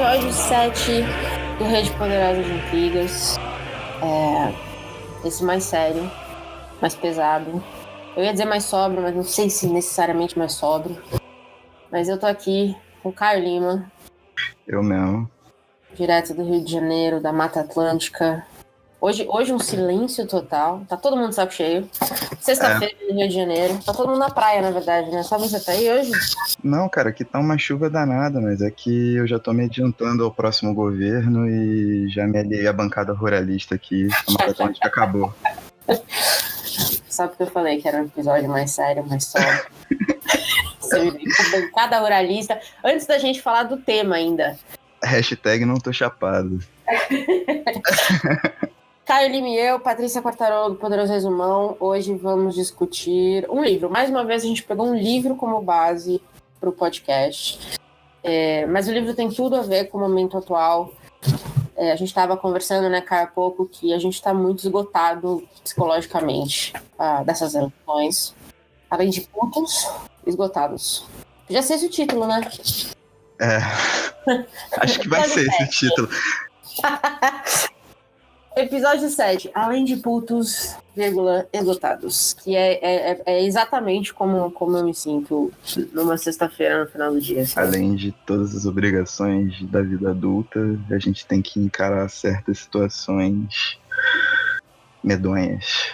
episódio 7 do Rede Poderosa de Intrigas. Esse mais sério, mais pesado. Eu ia dizer mais sóbrio, mas não sei se necessariamente mais sóbrio. Mas eu tô aqui com o Caio Lima. Eu mesmo. Direto do Rio de Janeiro, da Mata Atlântica. Hoje um silêncio total. Tá todo mundo de saco cheio. Sexta-feira no Rio de Janeiro. Tá todo mundo na praia, na verdade, né? Só você tá aí hoje? Não, cara, aqui tá uma chuva danada, mas é que eu já tô me adiantando ao próximo governo e já me aliei à bancada ruralista aqui. A Mata Atlântica acabou. Só porque eu falei que era um episódio mais sério, mais sóbrio. Você me veio com bancada ruralista. Antes da gente falar do tema ainda. Hashtag não tô chapado. Caio Lima e eu, Patrícia Quartarolo, do Poderoso Resumão. Hoje vamos discutir um livro. Mais uma vez a gente pegou um livro como base para o podcast. Mas o livro tem tudo a ver com o momento atual. A gente estava conversando, né, Caio, há pouco, que a gente está muito esgotado psicologicamente dessas eleições. Além de putos, esgotados. Já sei esse o título, né? Acho que vai ser esse título. Episódio 7, além de putos, esgotados. Que é exatamente como eu me sinto numa sexta-feira no final do dia. Sabe? Além de todas as obrigações da vida adulta, a gente tem que encarar certas situações medonhas.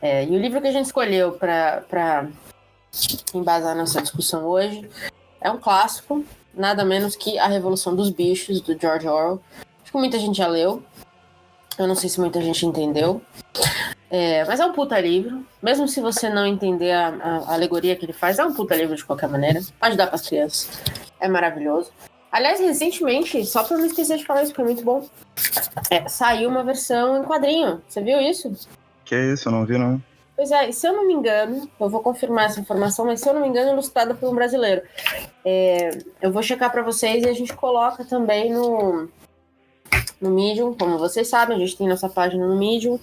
E o livro que a gente escolheu para embasar nossa discussão hoje é um clássico, nada menos que A Revolução dos Bichos, do George Orwell. Acho que muita gente já leu. Eu não sei se muita gente entendeu. Mas é um puta livro. Mesmo se você não entender a alegoria que ele faz, é um puta livro de qualquer maneira. Pode dar pras crianças. É maravilhoso. Aliás, recentemente, só pra não esquecer de falar isso, que é muito bom, saiu uma versão em quadrinho. Você viu isso? Que isso, eu não vi não. Pois é, se eu não me engano, eu vou confirmar essa informação, mas se eu não me engano, é ilustrada por um brasileiro. Eu vou checar pra vocês e a gente coloca também no Medium, como vocês sabem, a gente tem nossa página no Medium,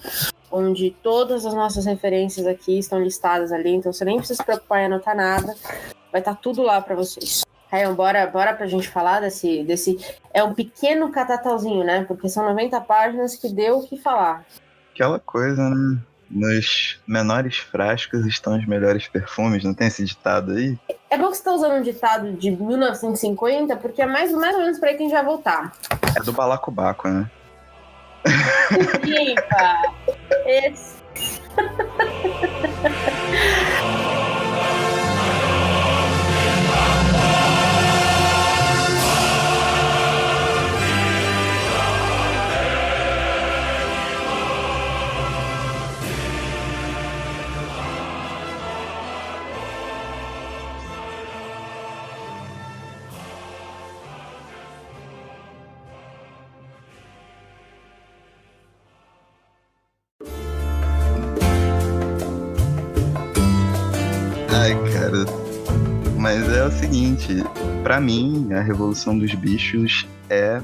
onde todas as nossas referências aqui estão listadas ali, então você nem precisa se preocupar em anotar nada, vai estar tudo lá para vocês. Rayon, bora pra gente falar desse... É um pequeno catatauzinho, né? Porque são 90 páginas que deu o que falar. Aquela coisa, né? Nos menores frascos estão os melhores perfumes, não tem esse ditado aí? É bom que você tá usando um ditado de 1950, porque é mais ou menos pra aí que a gente vai voltar. É do balacobaco, né? Epa! Esse... Ai, cara, mas é o seguinte, pra mim, A Revolução dos Bichos é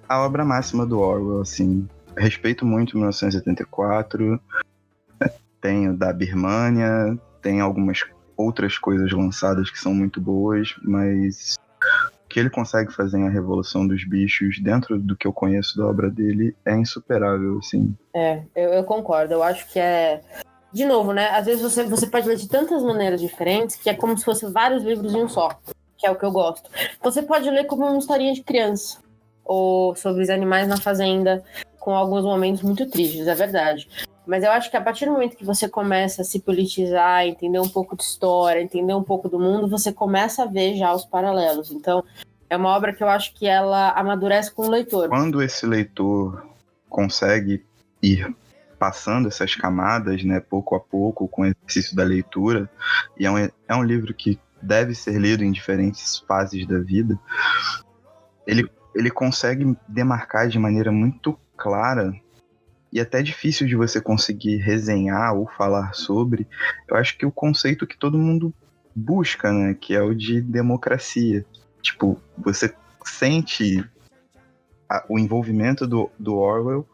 a obra máxima do Orwell, assim. Respeito muito 1984, tenho da Birmania, tem algumas outras coisas lançadas que são muito boas, mas o que ele consegue fazer em A Revolução dos Bichos, dentro do que eu conheço da obra dele, é insuperável, assim. Eu concordo, eu acho que de novo, né? Às vezes você pode ler de tantas maneiras diferentes que é como se fosse vários livros em um só, que é o que eu gosto. Você pode ler como uma historinha de criança, ou sobre os animais na fazenda, com alguns momentos muito tristes, é verdade. Mas eu acho que a partir do momento que você começa a se politizar, entender um pouco de história, entender um pouco do mundo, você começa a ver já os paralelos. Então, é uma obra que eu acho que ela amadurece com o leitor. Quando esse leitor consegue ir passando essas camadas, né, pouco a pouco, com o exercício da leitura, e é um livro que deve ser lido em diferentes fases da vida, ele consegue demarcar de maneira muito clara e até difícil de você conseguir resenhar ou falar sobre, eu acho que o conceito que todo mundo busca, né, que é o de democracia. Tipo, você sente o envolvimento do Orwell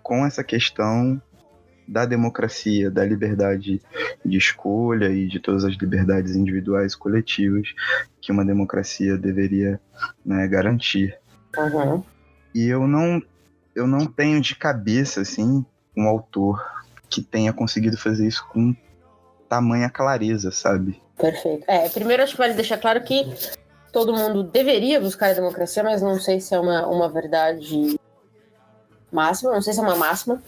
com essa questão da democracia, da liberdade de escolha e de todas as liberdades individuais e coletivas que uma democracia deveria, né, garantir. Uhum. E eu não tenho de cabeça, assim, um autor que tenha conseguido fazer isso com tamanha clareza, sabe? Perfeito. Primeiro acho que vale deixar claro que todo mundo deveria buscar a democracia, mas não sei se é uma verdade máxima, não sei se é uma máxima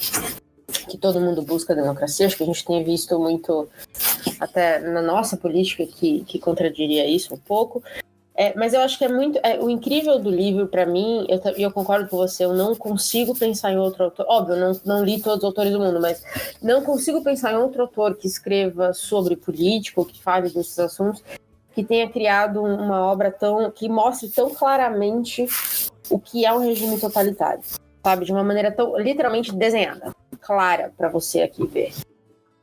que todo mundo busca a democracia. Acho que a gente tem visto muito, até na nossa política, que contradiria isso um pouco. Mas eu acho que é muito... o incrível do livro, para mim, eu concordo com você, eu não consigo pensar em outro autor... Óbvio, eu não li todos os autores do mundo, mas não consigo pensar em outro autor que escreva sobre política, ou que fale desses assuntos, que tenha criado uma obra que mostre tão claramente o que é um regime totalitário, sabe? De uma maneira tão literalmente desenhada, clara para você aqui ver.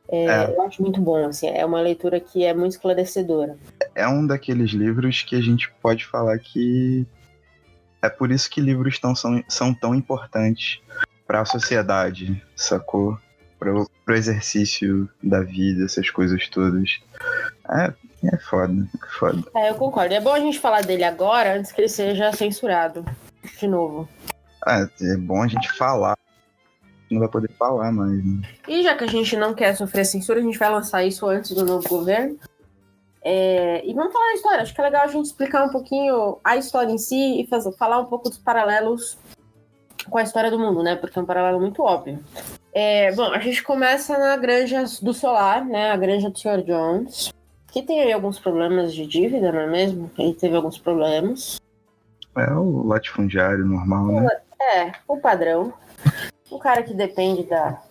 Eu acho muito bom, assim, é uma leitura que é muito esclarecedora. É um daqueles livros que a gente pode falar que é por isso que livros são tão importantes para a sociedade, sacou? Para o exercício da vida, essas coisas todas. É foda. Eu concordo. É bom a gente falar dele agora, antes que ele seja censurado de novo. É bom a gente falar. Não vai poder falar mais, né? E já que a gente não quer sofrer censura, a gente vai lançar isso antes do novo governo. E vamos falar da história. Acho que é legal a gente explicar um pouquinho a história em si e falar um pouco dos paralelos com a história do mundo, né? Porque é um paralelo muito óbvio. Bom, a gente começa na Granja do Solar, né? A Granja do Sr. Jones, que tem aí alguns problemas de dívida, não é mesmo? Ele teve alguns problemas. É o latifundiário normal, né? O padrão. Um cara que depende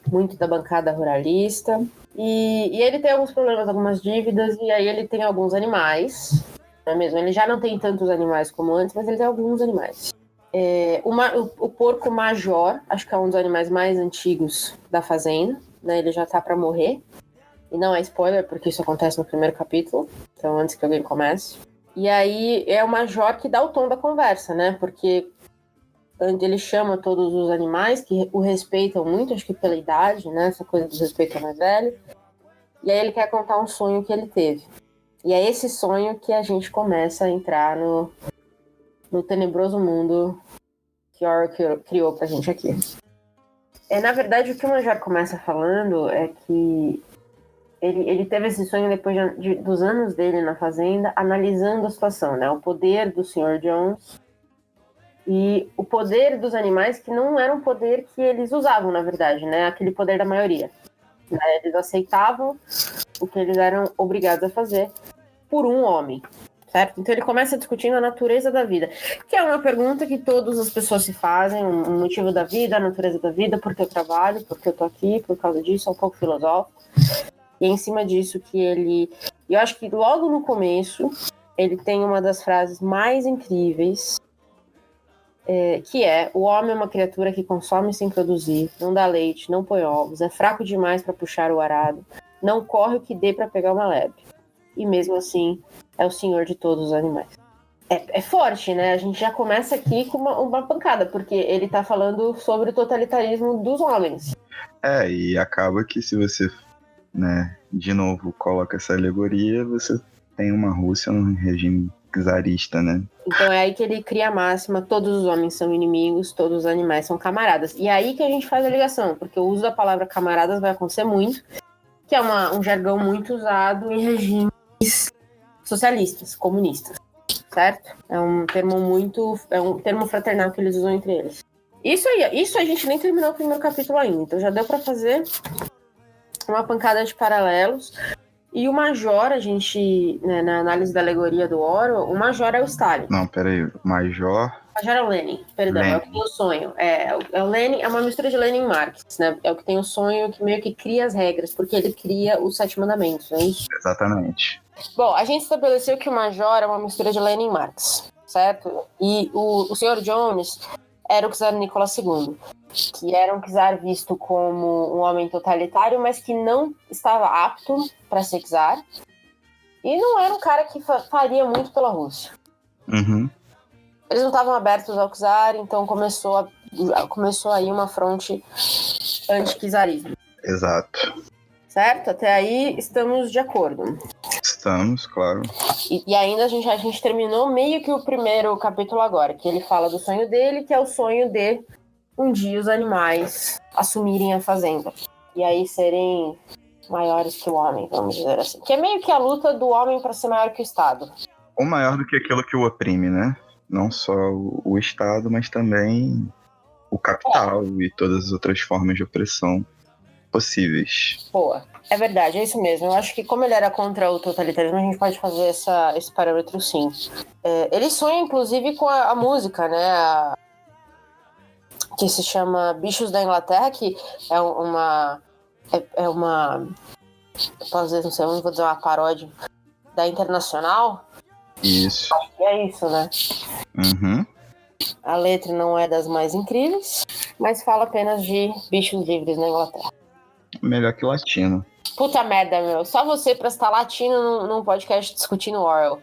muito da bancada ruralista. E ele tem alguns problemas, algumas dívidas, e aí ele tem alguns animais, não é mesmo? Ele já não tem tantos animais como antes, mas ele tem alguns animais. O porco major, acho que é um dos animais mais antigos da fazenda, né? Ele já tá pra morrer. E não é spoiler, porque isso acontece no primeiro capítulo, então antes que alguém comece. E aí é o major que dá o tom da conversa, né? Porque ele chama todos os animais que o respeitam muito, acho que pela idade, né? Essa coisa do respeito ao mais velho. E aí ele quer contar um sonho que ele teve. E é esse sonho que a gente começa a entrar no tenebroso mundo que Orwell criou pra gente aqui. Na verdade, o que o Major começa falando é que ele teve esse sonho depois dos anos dele na fazenda, analisando a situação, né? O poder do Sr. Jones e o poder dos animais, que não era um poder que eles usavam, na verdade, né? Aquele poder da maioria. Né? Eles aceitavam o que eles eram obrigados a fazer por um homem, certo? Então ele começa discutindo a natureza da vida, que é uma pergunta que todas as pessoas se fazem, um motivo da vida, a natureza da vida, por que eu trabalho, por que eu tô aqui, por causa disso, é um pouco filosófico. E é em cima disso que eu acho que logo no começo, ele tem uma das frases mais incríveis, que o homem é uma criatura que consome sem produzir, não dá leite, não põe ovos, é fraco demais para puxar o arado, não corre o que dê para pegar uma lebre. E mesmo assim, é o senhor de todos os animais. É forte, né? A gente já começa aqui com uma pancada, porque ele tá falando sobre o totalitarismo dos homens. E acaba que se você, né, de novo coloca essa alegoria, você tem uma Rússia num regime czarista, né? Então é aí que ele cria a máxima: todos os homens são inimigos, todos os animais são camaradas. E é aí que a gente faz a ligação, porque o uso da palavra camaradas vai acontecer muito, que é um jargão muito usado em regimes socialistas, comunistas, certo? É um termo fraternal que eles usam entre eles. Isso a gente nem terminou o primeiro capítulo ainda, então já deu para fazer uma pancada de paralelos. E o Major, a gente, né, na análise da alegoria do Orwell, o Major é o Stalin. Não, peraí, o Major É o Lenin, perdão, Lenin. É o que tem o sonho. O Lenin é uma mistura de Lenin e Marx, né? É o que tem o sonho que meio que cria as regras, porque ele cria os 7 mandamentos, não é isso? Exatamente. Bom, a gente estabeleceu que o Major é uma mistura de Lenin e Marx, certo? E o Sr. Jones era o czar Nicolas II, que era um czar visto como um homem totalitário, mas que não estava apto para ser czar. E não era um cara que faria muito pela Rússia. Uhum. Eles não estavam abertos ao czar, então começou aí uma fronte anti-czarismo. Exato. Certo? Até aí estamos de acordo. Estamos, claro. E ainda a gente terminou meio que o primeiro capítulo agora, que ele fala do sonho dele, que é o sonho de um dia os animais assumirem a fazenda. E aí serem maiores que o homem, vamos dizer assim. Que é meio que a luta do homem para ser maior que o Estado. Ou maior do que aquilo que o oprime, né? Não só o Estado, mas também o capital e todas as outras formas de opressão possíveis. Boa. É verdade, é isso mesmo. Eu acho que como ele era contra o totalitarismo, a gente pode fazer esse parâmetro sim. Ele sonha, inclusive, com a música, né? Que se chama Bichos da Inglaterra, que é uma... Eu posso dizer, não sei, eu vou dizer uma paródia da Internacional. Isso. E é isso, né? Uhum. A letra não é das mais incríveis, mas fala apenas de bichos livres na Inglaterra. Melhor que latino. Puta merda, meu. Só você pra estar latino num podcast discutindo Orwell.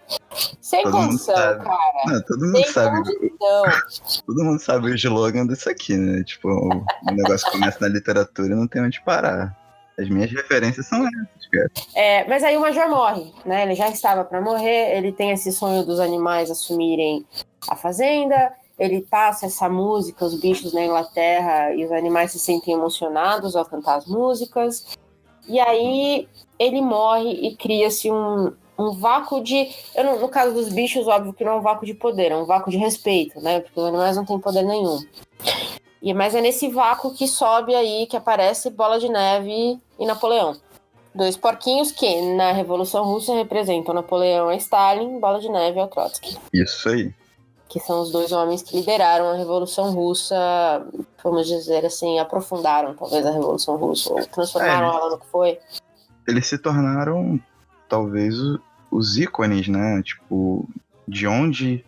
Sem Todo mundo condição, sabe. cara. Não, todo mundo Sem sabe. condição. Todo mundo sabe o slogan disso aqui, né? Tipo, o negócio começa na literatura e não tem onde parar. As minhas referências são essas, cara. Mas aí o Major morre, né? Ele já estava pra morrer, ele tem esse sonho dos animais assumirem a fazenda, ele passa essa música, os bichos na Inglaterra, e os animais se sentem emocionados ao cantar as músicas. E aí ele morre e cria-se um vácuo de... no caso dos bichos, óbvio que não é um vácuo de poder, é um vácuo de respeito, né? Porque os animais não têm poder nenhum. Mas é nesse vácuo que sobe aí, que aparece Bola de Neve e Napoleão. Dois porquinhos que, na Revolução Russa, representam Napoleão a Stalin, Bola de Neve ao Trotsky. Isso aí. Que são os dois homens que lideraram a Revolução Russa, vamos dizer assim, aprofundaram talvez a Revolução Russa, ou transformaram ela no que foi. Eles se tornaram, talvez, os ícones, né? Tipo, de onde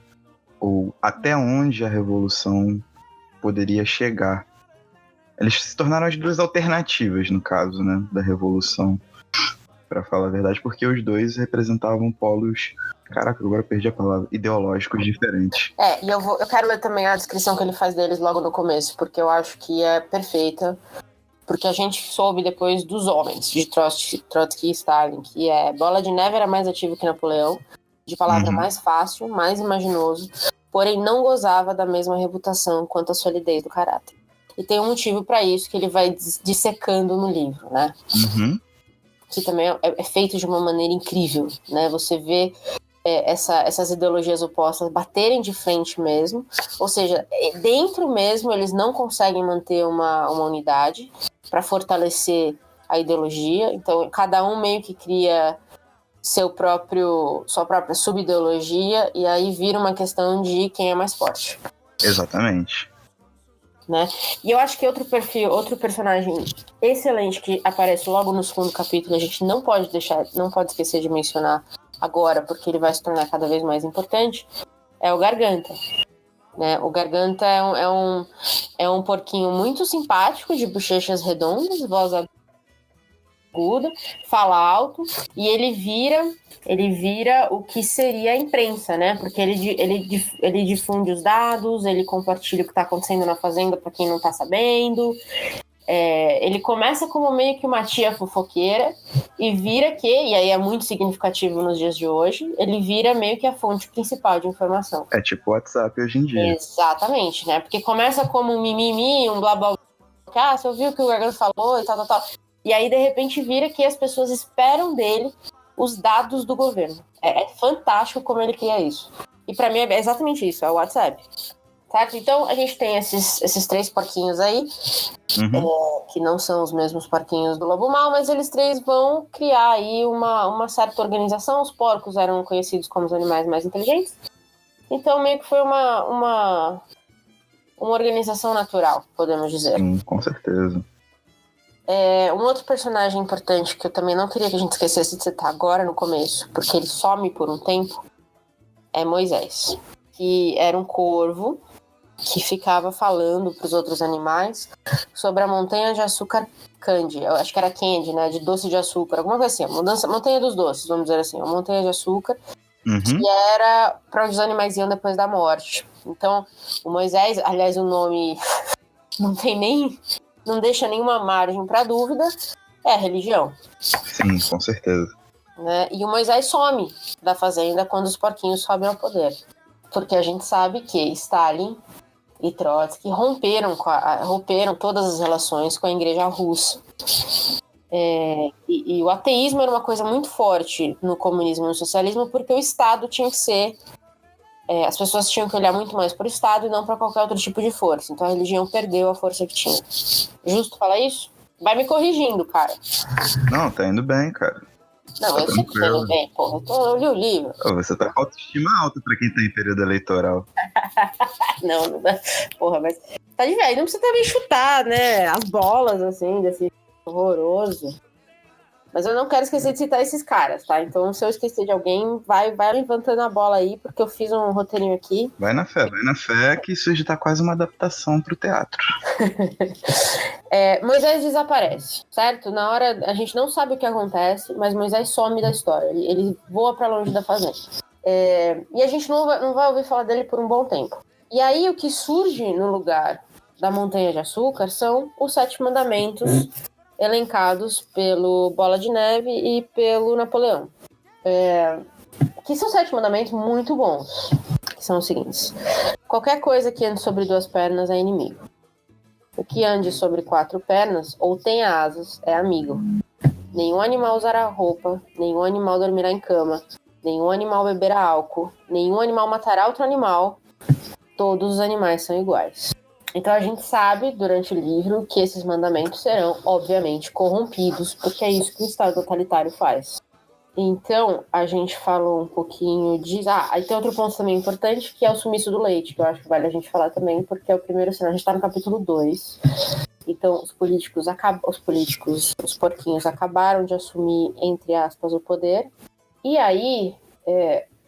ou até onde a Revolução poderia chegar. Eles se tornaram as duas alternativas, no caso, né? Da Revolução. Pra falar a verdade, porque os dois representavam polos... Caraca, agora eu perdi a palavra. Ideológicos diferentes. E eu quero ler também a descrição que ele faz deles logo no começo, porque eu acho que é perfeita. Porque a gente soube depois dos homens, de Trotsky e Stalin, que Bola de Neve era mais ativo que Napoleão, de palavra mais fácil, mais imaginoso, porém não gozava da mesma reputação quanto a solidez do caráter. E tem um motivo para isso que ele vai dissecando no livro, né? Uhum. Que também é feito de uma maneira incrível, né? Você vê essas ideologias opostas baterem de frente mesmo, ou seja, dentro mesmo eles não conseguem manter uma unidade para fortalecer a ideologia, então cada um meio que cria sua própria subideologia e aí vira uma questão de quem é mais forte. Exatamente. Né? E eu acho que outro personagem excelente que aparece logo no segundo capítulo, a gente não pode esquecer de mencionar agora, porque ele vai se tornar cada vez mais importante, é o Garganta. Né? O Garganta é um porquinho muito simpático, de bochechas redondas, voz aguda, fala alto, e ele vira o que seria a imprensa, né? Porque ele difunde os dados, ele compartilha o que está acontecendo na fazenda para quem não está sabendo. Ele começa como meio que uma tia fofoqueira e e aí é muito significativo nos dias de hoje, ele vira meio que a fonte principal de informação. É tipo o WhatsApp hoje em dia. Exatamente, né? Porque começa como um mimimi, um blá blá blá, você ouviu o que o Garganta falou e tal. E aí, de repente, vira que as pessoas esperam dele os dados do governo. É fantástico como ele cria isso. E pra mim é exatamente isso, é o WhatsApp. Certo? Então, a gente tem esses três porquinhos aí, que não são os mesmos porquinhos do Lobo Mau, mas eles três vão criar aí uma certa organização. Os porcos eram conhecidos como os animais mais inteligentes. Então, meio que foi uma organização natural, podemos dizer. Sim, com certeza. Um outro personagem importante que eu também não queria que a gente esquecesse de citar agora no começo, porque ele some por um tempo, é Moisés, que era um corvo que ficava falando para os outros animais sobre a montanha de açúcar candy. Eu acho que era candy, né? De doce de açúcar, alguma coisa assim. Montanha dos doces, vamos dizer assim. A montanha de açúcar, que era para onde os animais iam depois da morte. Então, o Moisés, aliás, o nome não deixa nenhuma margem para dúvida, é a religião. Sim, com certeza. né? E o Moisés some da fazenda quando os porquinhos sobem ao poder. Porque a gente sabe que Stalin e Trotsky romperam todas as relações com a igreja russa. E o ateísmo era uma coisa muito forte no comunismo e no socialismo, porque o Estado tinha que ser... as pessoas tinham que olhar muito mais para o Estado e não para qualquer outro tipo de força. Então a religião perdeu a força que tinha. Justo falar isso? Vai me corrigindo, cara. Não, tá indo bem, cara. Não, Tá eu sempre tô indo bem, porra. Eu li o livro. Você tá com autoestima alta pra quem tá em período eleitoral. Não dá. Porra, mas tá de velho. Não precisa também chutar, né? As bolas, assim, desse horroroso. Mas eu não quero esquecer de citar esses caras, tá? Então, se eu esquecer de alguém, vai levantando a bola aí, porque eu fiz um roteirinho aqui. Vai na fé que isso já tá quase uma adaptação pro teatro. Moisés desaparece, certo? Na hora, a gente não sabe o que acontece, mas Moisés some da história. Ele voa pra longe da fazenda. E a gente não vai ouvir falar dele por um bom tempo. E aí, o que surge no lugar da Montanha de Açúcar são os 7 mandamentos elencados pelo Bola de Neve e pelo Napoleão. Que são 7 mandamentos muito bons. Que são os seguintes. Qualquer coisa que ande sobre 2 pernas é inimigo. O que ande sobre 4 pernas ou tenha asas é amigo. Nenhum animal usará roupa, nenhum animal dormirá em cama, nenhum animal beberá álcool, nenhum animal matará outro animal. Todos os animais são iguais. Então a gente sabe, durante o livro, que esses mandamentos serão, obviamente, corrompidos, porque é isso que o Estado totalitário faz. Então, a gente falou um pouquinho de... aí tem outro ponto também importante, que é o sumiço do leite, que eu acho que vale a gente falar também, porque é o primeiro sinal. A gente tá no capítulo 2. Então, os porquinhos acabaram de assumir, entre aspas, o poder. E aí,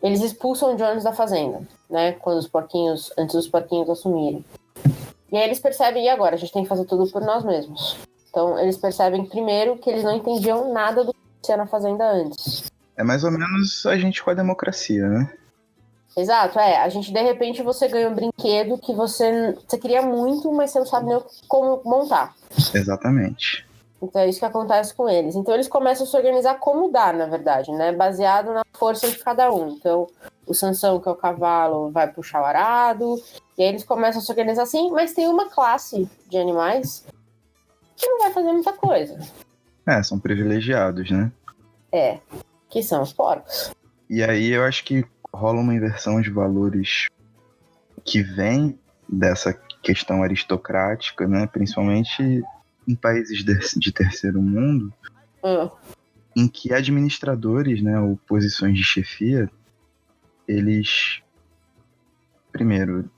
eles expulsam o Jones da fazenda, né? Antes dos porquinhos assumirem. E aí eles percebem, e agora? A gente tem que fazer tudo por nós mesmos. Então, eles percebem primeiro que eles não entendiam nada do que acontecia na fazenda antes. É mais ou menos a gente com a democracia, né? Exato, a gente, de repente, você ganha um brinquedo que você queria muito, mas você não sabe nem como montar. Exatamente. Então é isso que acontece com eles. Então eles começam a se organizar como dá, na verdade, né? Baseado na força de cada um. Então o Sansão, que é o cavalo, vai puxar o arado. E aí eles começam a se organizar assim, mas tem uma classe de animais que não vai fazer muita coisa. São privilegiados, né? Que são os porcos. E aí eu acho que rola uma inversão de valores que vem dessa questão aristocrática, né? Principalmente em países de terceiro mundo, em que administradores, né, ou posições de chefia, eles, primeiro,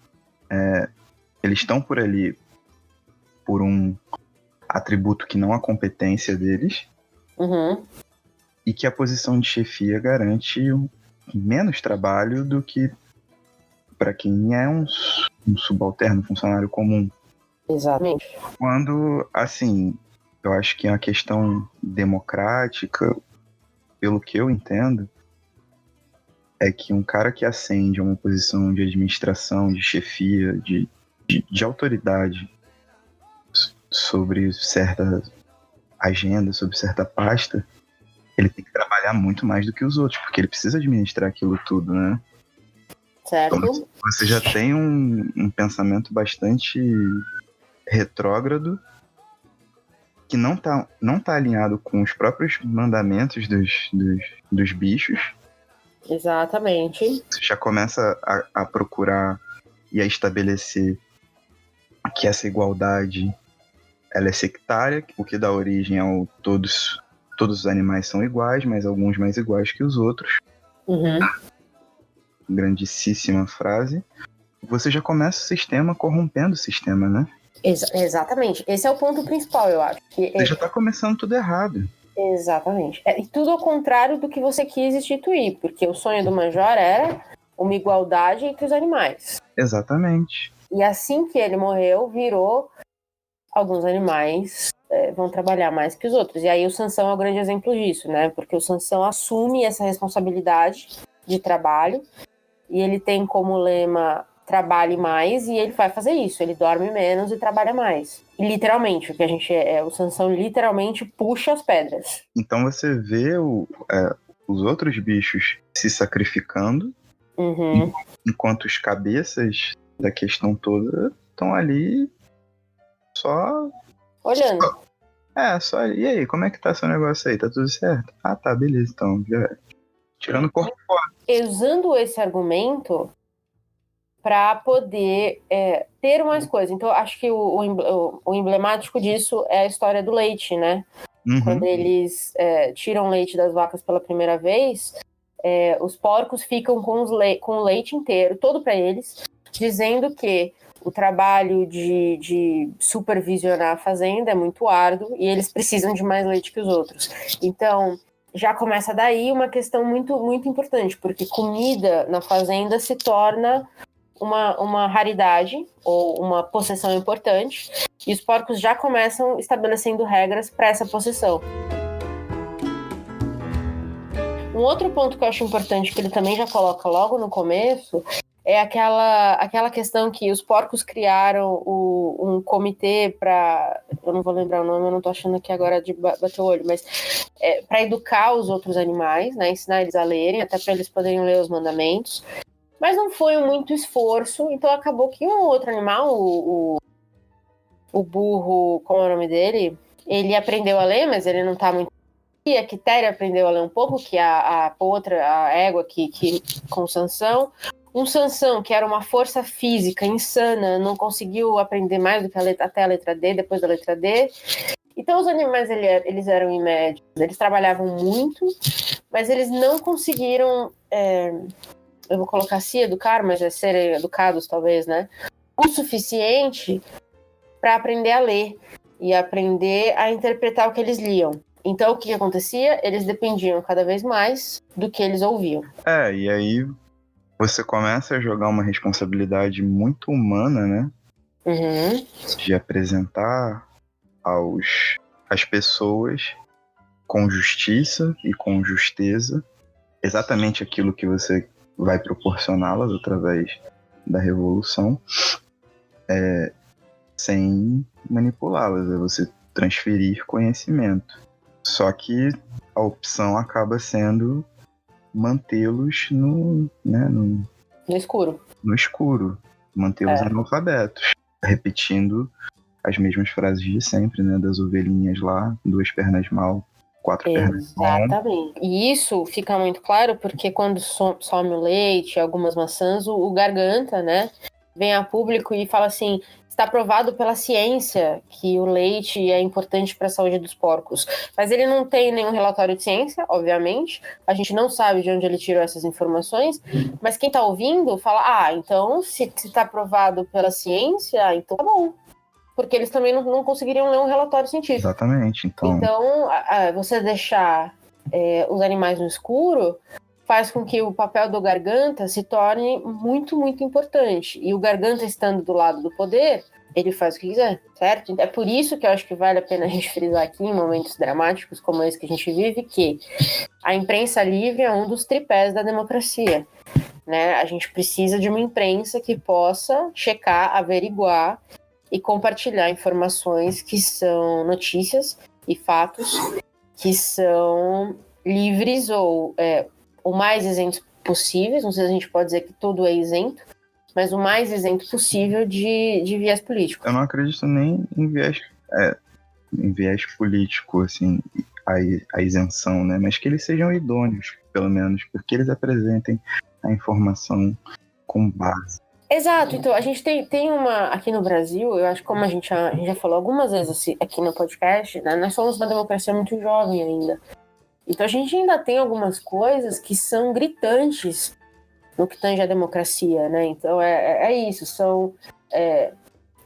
eles estão por ali por um atributo que não a competência deles, e que a posição de chefia garante menos trabalho do que para quem é um subalterno, funcionário comum. Exatamente. Quando, assim, eu acho que é uma questão democrática, pelo que eu entendo, é que um cara que ascende a uma posição de administração, de chefia, de autoridade sobre certa agenda, sobre certa pasta, ele tem que trabalhar muito mais do que os outros, porque ele precisa administrar aquilo tudo, né? Certo. Então, você já tem um pensamento bastante retrógrado que não tá alinhado com os próprios mandamentos dos bichos. Exatamente. Você já começa a procurar e a estabelecer que essa igualdade ela é sectária, o que dá origem ao todos os animais são iguais, mas alguns mais iguais que os outros. Grandíssima frase. Você já começa o sistema corrompendo o sistema, né? Exatamente. Esse é o ponto principal, eu acho. Você já tá começando tudo errado. Exatamente. E tudo ao contrário do que você quis instituir, porque o sonho do Major era uma igualdade entre os animais. Exatamente. E assim que ele morreu, virou alguns animais vão trabalhar mais que os outros. E aí o Sansão é o grande exemplo disso, né? Porque o Sansão assume essa responsabilidade de trabalho e ele tem como lema trabalhe mais, e ele vai fazer isso, ele dorme menos e trabalha mais. E literalmente, o Sansão literalmente puxa as pedras. Então você vê os outros bichos se sacrificando, enquanto os cabeças da questão toda estão ali só olhando. Só. E aí, como é que tá seu negócio aí? Tá tudo certo? Ah, tá, beleza, então. Já... Tirando o corpo fora. Usando esse argumento para poder ter mais coisas. Então, acho que o emblemático disso é a história do leite, né? Quando eles tiram leite das vacas pela primeira vez, os porcos ficam com o leite inteiro, todo para eles, dizendo que o trabalho de supervisionar a fazenda é muito árduo e eles precisam de mais leite que os outros. Então, já começa daí uma questão muito, muito importante, porque comida na fazenda se torna uma raridade ou uma possessão importante, e os porcos já começam estabelecendo regras para essa possessão. Um outro ponto que eu acho importante, que ele também já coloca logo no começo, é aquela questão que os porcos criaram um comitê para... Eu não vou lembrar o nome, eu não tô achando aqui agora de bater o olho, mas para educar os outros animais, né, ensinar eles a lerem, até para eles poderem ler os mandamentos. Mas não foi muito esforço, então acabou que um outro animal, o burro, como é o nome dele? Ele aprendeu a ler, mas ele não tá muito... E a Quitéria aprendeu a ler um pouco, que a égua que com Sansão. Um Sansão, que era uma força física insana, não conseguiu aprender mais do que até a letra D, depois da letra D. Então os animais, eles eram imédios, eles trabalhavam muito, mas eles não conseguiram, eu vou colocar se educar, mas serem educados talvez, né? O suficiente para aprender a ler e aprender a interpretar o que eles liam. Então o que acontecia? Eles dependiam cada vez mais do que eles ouviam. E aí você começa a jogar uma responsabilidade muito humana, né? De apresentar às pessoas com justiça e com justeza exatamente aquilo que você vai proporcioná-las através da revolução, sem manipulá-las, é você transferir conhecimento. Só que a opção acaba sendo mantê-los no escuro. No escuro, mantê-los analfabetos, repetindo as mesmas frases de sempre, né? Das ovelhinhas lá, 2 pernas mal, 4 pernas mal. Exatamente. E isso fica muito claro porque quando some o leite, algumas maçãs, o Garganta, né, vem a público e fala assim: está provado pela ciência que o leite é importante para a saúde dos porcos. Mas ele não tem nenhum relatório de ciência, obviamente. A gente não sabe de onde ele tirou essas informações. Mas quem está ouvindo fala: então se está provado pela ciência, então tá bom. Porque eles também não conseguiriam ler um relatório científico. Exatamente. Então você deixar os animais no escuro faz com que o papel do Garganta se torne muito, muito importante. E o Garganta, estando do lado do poder, ele faz o que quiser, certo? É por isso que eu acho que vale a pena a gente frisar aqui, em momentos dramáticos como esse que a gente vive, que a imprensa livre é um dos tripés da democracia, né? A gente precisa de uma imprensa que possa checar, averiguar e compartilhar informações que são notícias e fatos que são livres ou o mais isentos possíveis. Não sei se a gente pode dizer que tudo é isento, mas o mais isento possível de viés político. Eu não acredito nem em viés político, assim, a isenção, né? Mas que eles sejam idôneos, pelo menos, porque eles apresentem a informação com base. Exato, então a gente tem uma, aqui no Brasil, eu acho que como a gente já falou algumas vezes aqui no podcast, né, nós somos uma democracia muito jovem ainda. Então a gente ainda tem algumas coisas que são gritantes no que tange a democracia, né? Então é isso, são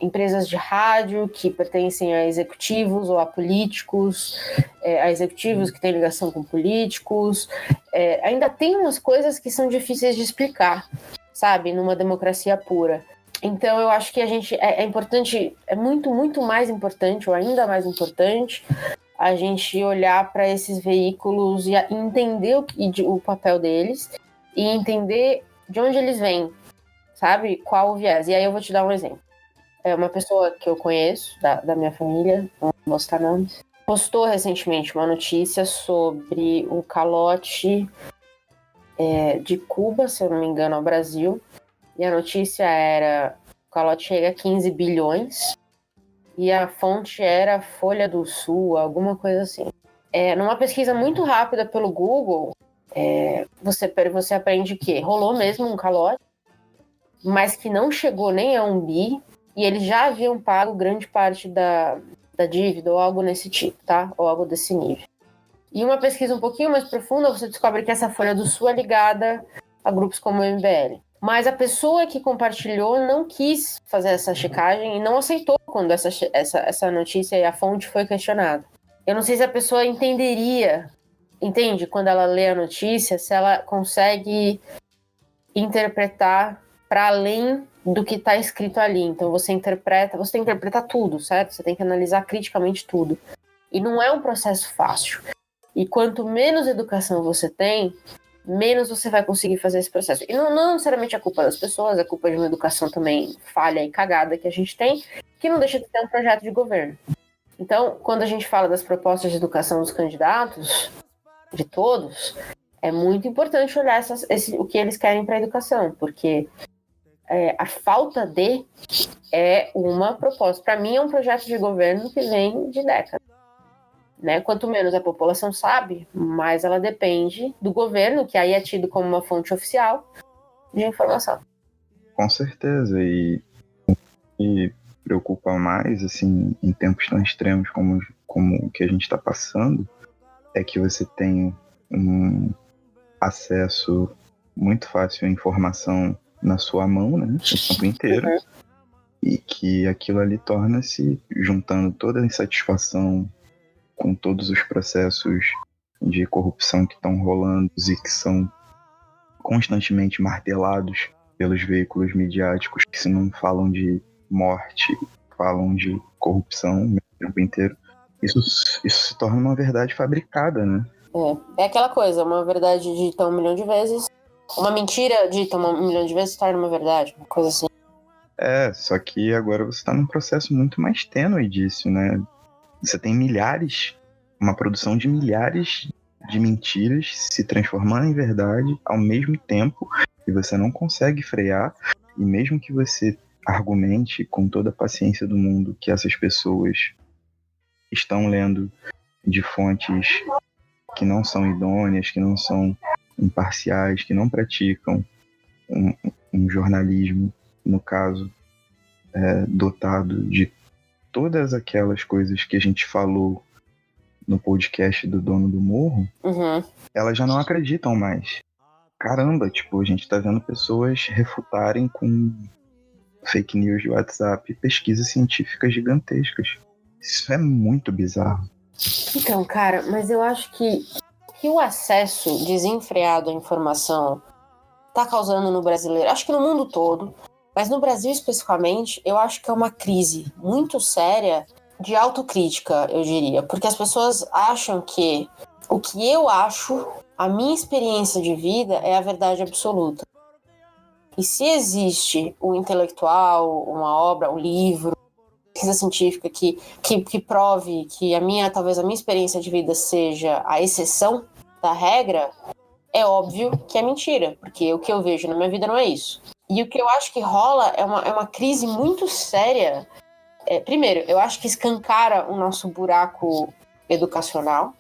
empresas de rádio que pertencem a executivos ou a políticos, a executivos que têm ligação com políticos. Ainda tem umas coisas que são difíceis de explicar, sabe? Numa democracia pura. Então eu acho que a gente é importante, é muito, muito mais importante, ou ainda mais importante, a gente olhar para esses veículos e entender o papel deles e entender de onde eles vêm, sabe? Qual o viés. E aí eu vou te dar um exemplo. É uma pessoa que eu conheço, da minha família, não vou citar nomes, postou recentemente uma notícia sobre o calote de Cuba, se eu não me engano, ao Brasil. E a notícia era: o calote chega a 15 bilhões. E a fonte era Folha do Sul, alguma coisa assim. Numa pesquisa muito rápida pelo Google, você aprende que rolou mesmo um calote, mas que não chegou nem a 1 bi, e eles já haviam pago grande parte da dívida, ou algo nesse tipo, tá? Ou algo desse nível. E uma pesquisa um pouquinho mais profunda, você descobre que essa Folha do Sul é ligada a grupos como o MBL. Mas a pessoa que compartilhou não quis fazer essa checagem e não aceitou quando essa notícia e a fonte foi questionada. Eu não sei se a pessoa entende quando ela lê a notícia, se ela consegue interpretar para além do que está escrito ali. Então você tem que interpretar tudo, certo? Você tem que analisar criticamente tudo. E não é um processo fácil. E quanto menos educação você tem, menos você vai conseguir fazer esse processo. E não necessariamente é culpa das pessoas, é culpa de uma educação também falha e cagada que a gente tem, que não deixa de ter um projeto de governo. Então, quando a gente fala das propostas de educação dos candidatos, de todos, é muito importante olhar o que eles querem para a educação, porque a falta é uma proposta. Para mim, é um projeto de governo que vem de décadas. Né? Quanto menos a população sabe, mais ela depende do governo, que aí é tido como uma fonte oficial de informação. Com certeza, e preocupa mais, assim, em tempos tão extremos como o que a gente está passando, é que você tem um acesso muito fácil à informação na sua mão, né, o tempo inteiro, e que aquilo ali torna-se, juntando toda a insatisfação com todos os processos de corrupção que estão rolando e que são constantemente martelados pelos veículos midiáticos que se não falam de morte, falam de corrupção o tempo inteiro. Isso se torna uma verdade fabricada, né? É aquela coisa, uma verdade dita 1 milhão de vezes, uma mentira dita 1 milhão de vezes se torna uma verdade, uma coisa assim. Só que agora você está num processo muito mais tênue disso, né? Você tem uma produção de milhares de mentiras se transformando em verdade ao mesmo tempo, e você não consegue frear, e mesmo que você argumente com toda a paciência do mundo que essas pessoas estão lendo de fontes que não são idôneas, que não são imparciais, que não praticam um jornalismo, no caso, dotado de todas aquelas coisas que a gente falou no podcast do Dono do Morro, elas já não acreditam mais. Caramba, a gente tá vendo pessoas refutarem com fake news de WhatsApp pesquisas científicas gigantescas. Isso é muito bizarro. Então, cara, mas eu acho que o acesso desenfreado à informação tá causando no brasileiro, acho que no mundo todo, mas no Brasil especificamente, eu acho que é uma crise muito séria de autocrítica, eu diria. Porque as pessoas acham que o que eu acho, a minha experiência de vida é a verdade absoluta. E se existe um intelectual, uma obra, um livro, pesquisa científica que prove que talvez a minha experiência de vida seja a exceção da regra, é óbvio que é mentira, porque o que eu vejo na minha vida não é isso. E o que eu acho que rola é uma crise muito séria. Primeiro, eu acho que escancara o nosso buraco educacional,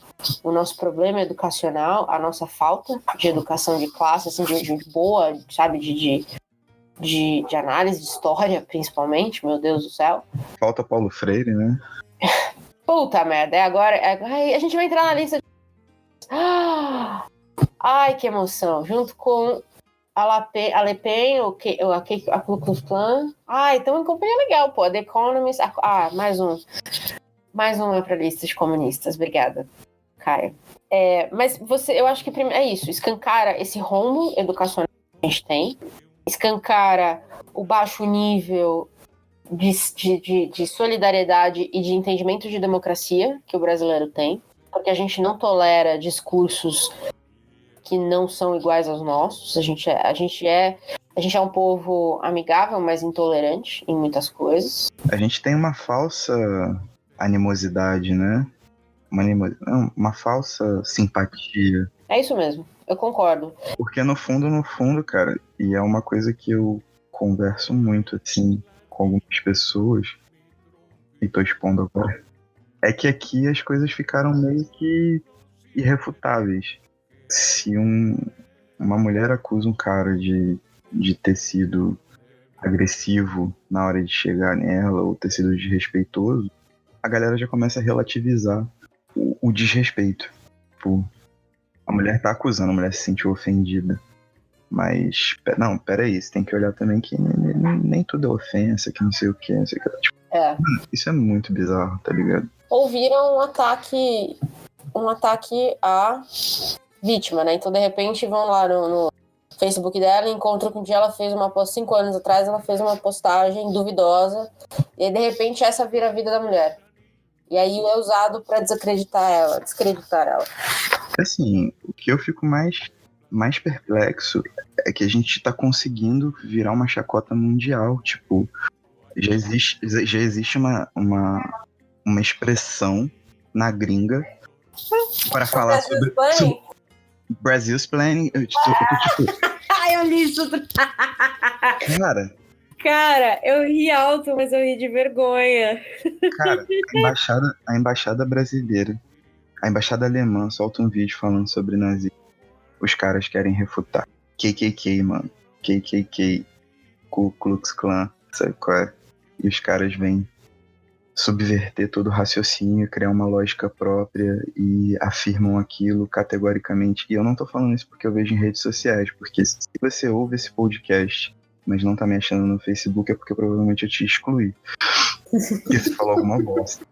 o nosso problema educacional, a nossa falta de educação de classe, assim, de boa, sabe, de análise de história, principalmente, meu Deus do céu. Falta Paulo Freire, né? Puta merda, agora a gente vai entrar na lista de... Ai, que emoção. Junto com a Le Pen, a Ku Klux Klan. Então em companhia legal, pô. The Economist. Mais uma pra lista de comunistas. Obrigada, Caio. Mas eu acho que é isso. Escancara esse rombo educacional que a gente tem. Escancara o baixo nível de solidariedade e de entendimento de democracia que o brasileiro tem. Porque a gente não tolera discursos que não são iguais aos nossos. A gente é um povo amigável, mas intolerante em muitas coisas. A gente tem uma falsa animosidade, né? uma falsa simpatia. É isso mesmo, eu concordo. Porque no fundo, cara, e é uma coisa que eu converso muito, assim, com algumas pessoas, e tô expondo agora, é que aqui as coisas ficaram meio que irrefutáveis. Se uma mulher acusa um cara de ter sido agressivo na hora de chegar nela, ou ter sido desrespeitoso, a galera já começa a relativizar o desrespeito. Tipo, a mulher tá acusando, a mulher se sentiu ofendida. Mas, não, peraí, você tem que olhar também que nem tudo é ofensa, que não sei o que, não sei o que. Tipo, isso é muito bizarro, tá ligado? Ouviram um ataque à vítima, né? Então, de repente, vão lá no Facebook dela e encontram que um dia ela fez uma postagem, 5 anos atrás, ela fez uma postagem duvidosa, e aí, de repente, essa vira a vida da mulher. E aí é usado pra desacreditar ela, descreditar ela. Assim, o que eu fico mais perplexo é que a gente tá conseguindo virar uma chacota mundial. Tipo, já existe uma expressão na gringa para falar sobre Brazil's Planning. Eu tô tipo, Eu li isso. Cara, eu ri alto, mas eu ri de vergonha. Cara, a embaixada brasileira, a embaixada alemã solta um vídeo falando sobre nazismo. Os caras querem refutar. KKK, mano. KKK. Ku Klux Klan. Sabe qual é? E os caras vêm subverter todo o raciocínio, criar uma lógica própria e afirmam aquilo categoricamente. E eu não tô falando isso porque eu vejo em redes sociais, porque se você ouve esse podcast, mas não tá me achando no Facebook, é porque provavelmente eu te excluí. Porque você falou alguma bosta.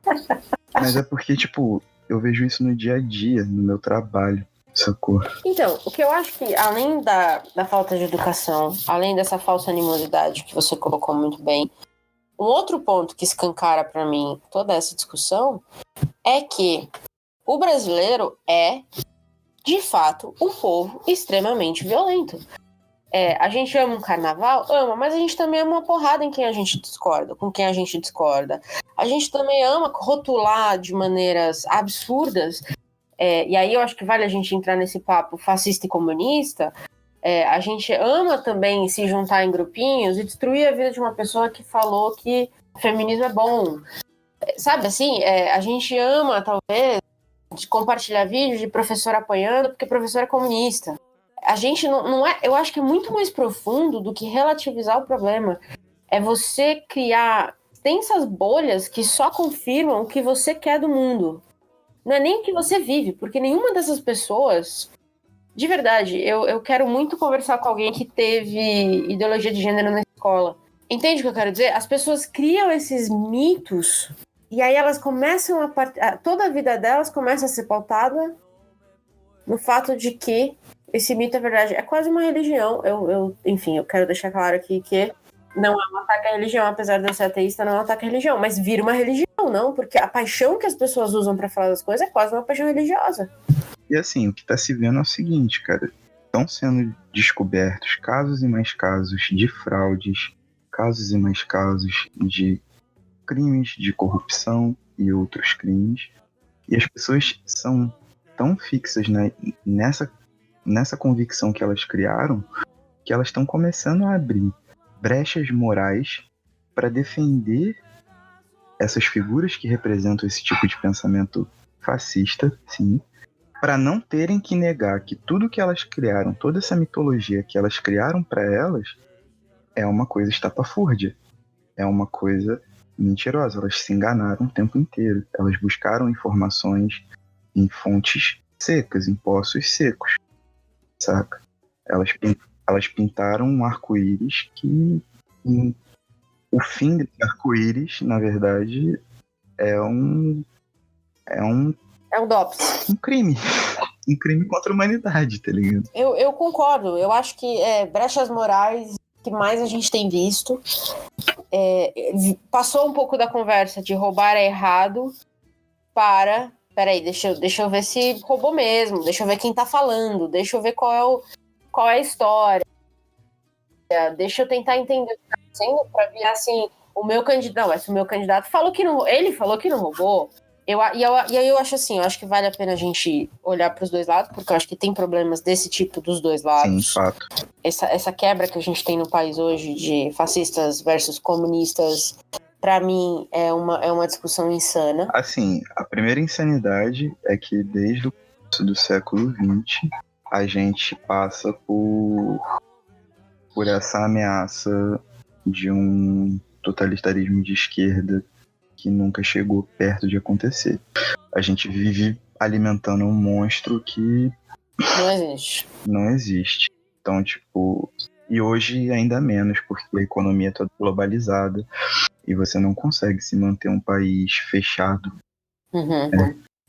Mas é porque, tipo, eu vejo isso no dia a dia, no meu trabalho. Sacou? Então, o que eu acho que, além da falta de educação, além dessa falsa animosidade que você colocou muito bem, um outro ponto que escancara para mim toda essa discussão é que o brasileiro é, de fato, um povo extremamente violento. A gente ama um carnaval? Ama, mas a gente também ama uma porrada em quem a gente discorda, com quem a gente discorda. A gente também ama rotular de maneiras absurdas. E aí eu acho que vale a gente entrar nesse papo fascista e comunista. A gente ama também se juntar em grupinhos e destruir a vida de uma pessoa que falou que o feminismo é bom. Sabe assim, a gente ama, talvez, de compartilhar vídeos de professor apanhando porque professor é comunista. A gente não é... Eu acho que é muito mais profundo do que relativizar o problema. É você criar tensas bolhas que só confirmam o que você quer do mundo. Não é nem o que você vive, porque nenhuma dessas pessoas... De verdade, eu quero muito conversar com alguém que teve ideologia de gênero na escola. Entende o que eu quero dizer? As pessoas criam esses mitos e aí elas começam toda a vida delas começa a ser pautada no fato de que esse mito é verdade. É quase uma religião. Enfim, eu quero deixar claro aqui que não é um ataque à religião, apesar de eu ser ateísta, não é um ataque à religião, mas vira uma religião, não, porque a paixão que as pessoas usam pra falar das coisas é quase uma paixão religiosa. E assim, o que tá se vendo é o seguinte, cara. Estão sendo descobertos casos e mais casos de fraudes, casos e mais casos de crimes de corrupção e outros crimes. E as pessoas são tão fixas nessa convicção que elas criaram que elas estão começando a abrir brechas morais para defender essas figuras que representam esse tipo de pensamento fascista, sim, para não terem que negar que tudo que elas criaram, toda essa mitologia que elas criaram para elas, é uma coisa estapafúrdia, é uma coisa mentirosa. Elas se enganaram o tempo inteiro. Elas buscaram informações em fontes secas, em poços secos, saca? Elas pintaram um arco-íris que o fim desse arco-íris, na verdade, é um DOPS. Um crime. Um crime contra a humanidade, tá ligado? Eu concordo. Eu acho que brechas morais que mais a gente tem visto. Passou um pouco da conversa de roubar é errado para... Peraí, deixa eu ver se roubou mesmo. Deixa eu ver quem tá falando. Deixa eu ver qual é a história. Deixa eu tentar entender o que tá acontecendo para ver assim... O meu candidato falou que não... Ele falou que não roubou. E aí eu acho assim, eu acho que vale a pena a gente olhar para os dois lados, porque eu acho que tem problemas desse tipo dos dois lados. Sim, fato. Essa quebra que a gente tem no país hoje de fascistas versus comunistas, para mim, é uma discussão insana. Assim, a primeira insanidade é que desde o começo do século XX, a gente passa por essa ameaça de um totalitarismo de esquerda que nunca chegou perto de acontecer. A gente vive alimentando um monstro que Não existe. não existe. Então, tipo, e hoje ainda menos, porque a economia é toda globalizada e você não consegue se manter um país fechado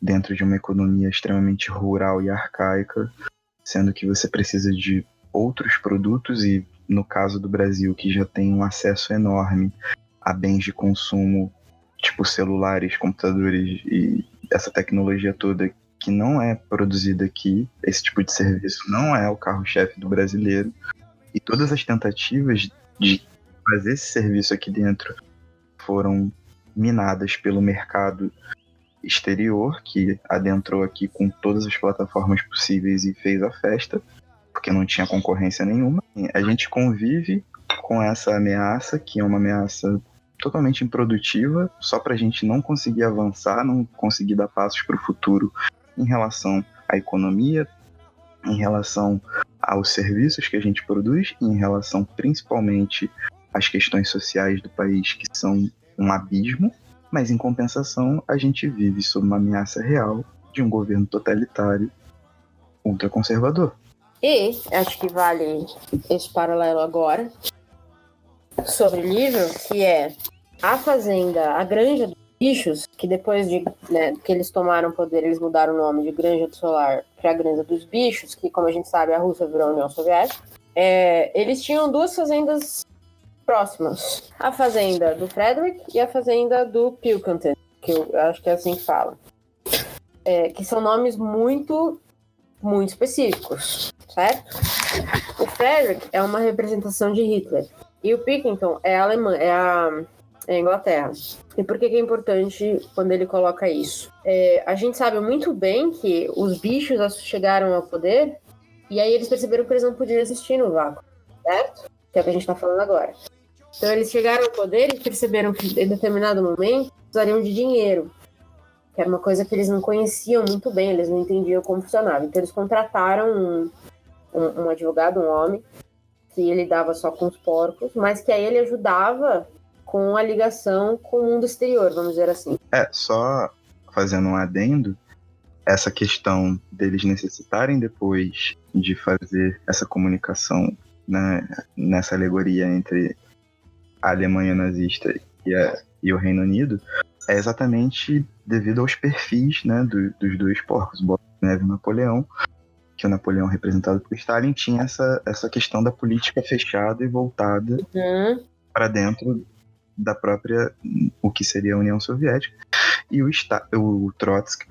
dentro de uma economia extremamente rural e arcaica, sendo que você precisa de outros produtos e, no caso do Brasil, que já tem um acesso enorme a bens de consumo, tipo celulares, computadores e essa tecnologia toda que não é produzida aqui, esse tipo de serviço não é o carro-chefe do brasileiro, e todas as tentativas de fazer esse serviço aqui dentro foram minadas pelo mercado exterior, que adentrou aqui com todas as plataformas possíveis e fez a festa, porque não tinha concorrência nenhuma. A gente convive com essa ameaça, que é uma ameaça totalmente improdutiva, só para a gente não conseguir avançar, não conseguir dar passos para o futuro em relação à economia, em relação aos serviços que a gente produz, e em relação principalmente às questões sociais do país, que são um abismo, mas em compensação a gente vive sob uma ameaça real de um governo totalitário ultraconservador. E acho que vale esse paralelo agora sobre o livro, que é a Fazenda, a Granja dos Bichos, que depois de que eles tomaram poder, eles mudaram o nome de Granja do Solar para Granja dos Bichos, que, como a gente sabe, a Rússia virou a União Soviética. Eles tinham duas fazendas próximas. A fazenda do Frederick e a fazenda do Pilkington, que eu acho que é assim que fala. Que são nomes muito, muito específicos, certo? O Frederick é uma representação de Hitler. E o Pilkington é a Alemanha, é a Inglaterra. E por que é importante quando ele coloca isso? A gente sabe muito bem que os bichos chegaram ao poder e aí eles perceberam que eles não podiam existir no vácuo, certo? Que é o que a gente está falando agora. Então eles chegaram ao poder e perceberam que em determinado momento precisariam de dinheiro, que era uma coisa que eles não conheciam muito bem, eles não entendiam como funcionava. Então eles contrataram um advogado, um homem, que ele dava só com os porcos, mas que aí ele ajudava com a ligação com o mundo exterior, vamos dizer assim. Só fazendo um adendo, essa questão deles necessitarem depois de fazer essa comunicação, né, nessa alegoria entre a Alemanha nazista e o Reino Unido, é exatamente devido aos perfis, né, dos dois porcos, Bola de Neve e Napoleão, que o Napoleão, representado por Stalin, tinha essa questão da política fechada e voltada para dentro da própria, o que seria a União Soviética. E o Trotsky,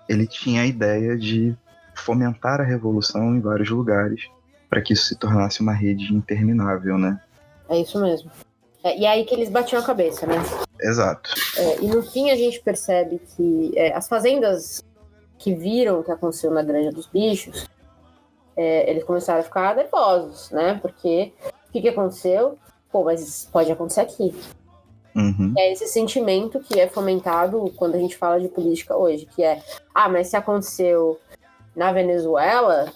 ele tinha a ideia de fomentar a revolução em vários lugares para que isso se tornasse uma rede interminável, né? É isso mesmo. E aí que eles batiam a cabeça, né? Exato. E no fim a gente percebe que as fazendas que viram o que aconteceu na Granja dos Bichos, eles começaram a ficar nervosos, né? Porque o que aconteceu? Pô, mas pode acontecer aqui. Uhum. É esse sentimento que é fomentado quando a gente fala de política hoje, que é, mas se aconteceu na Venezuela,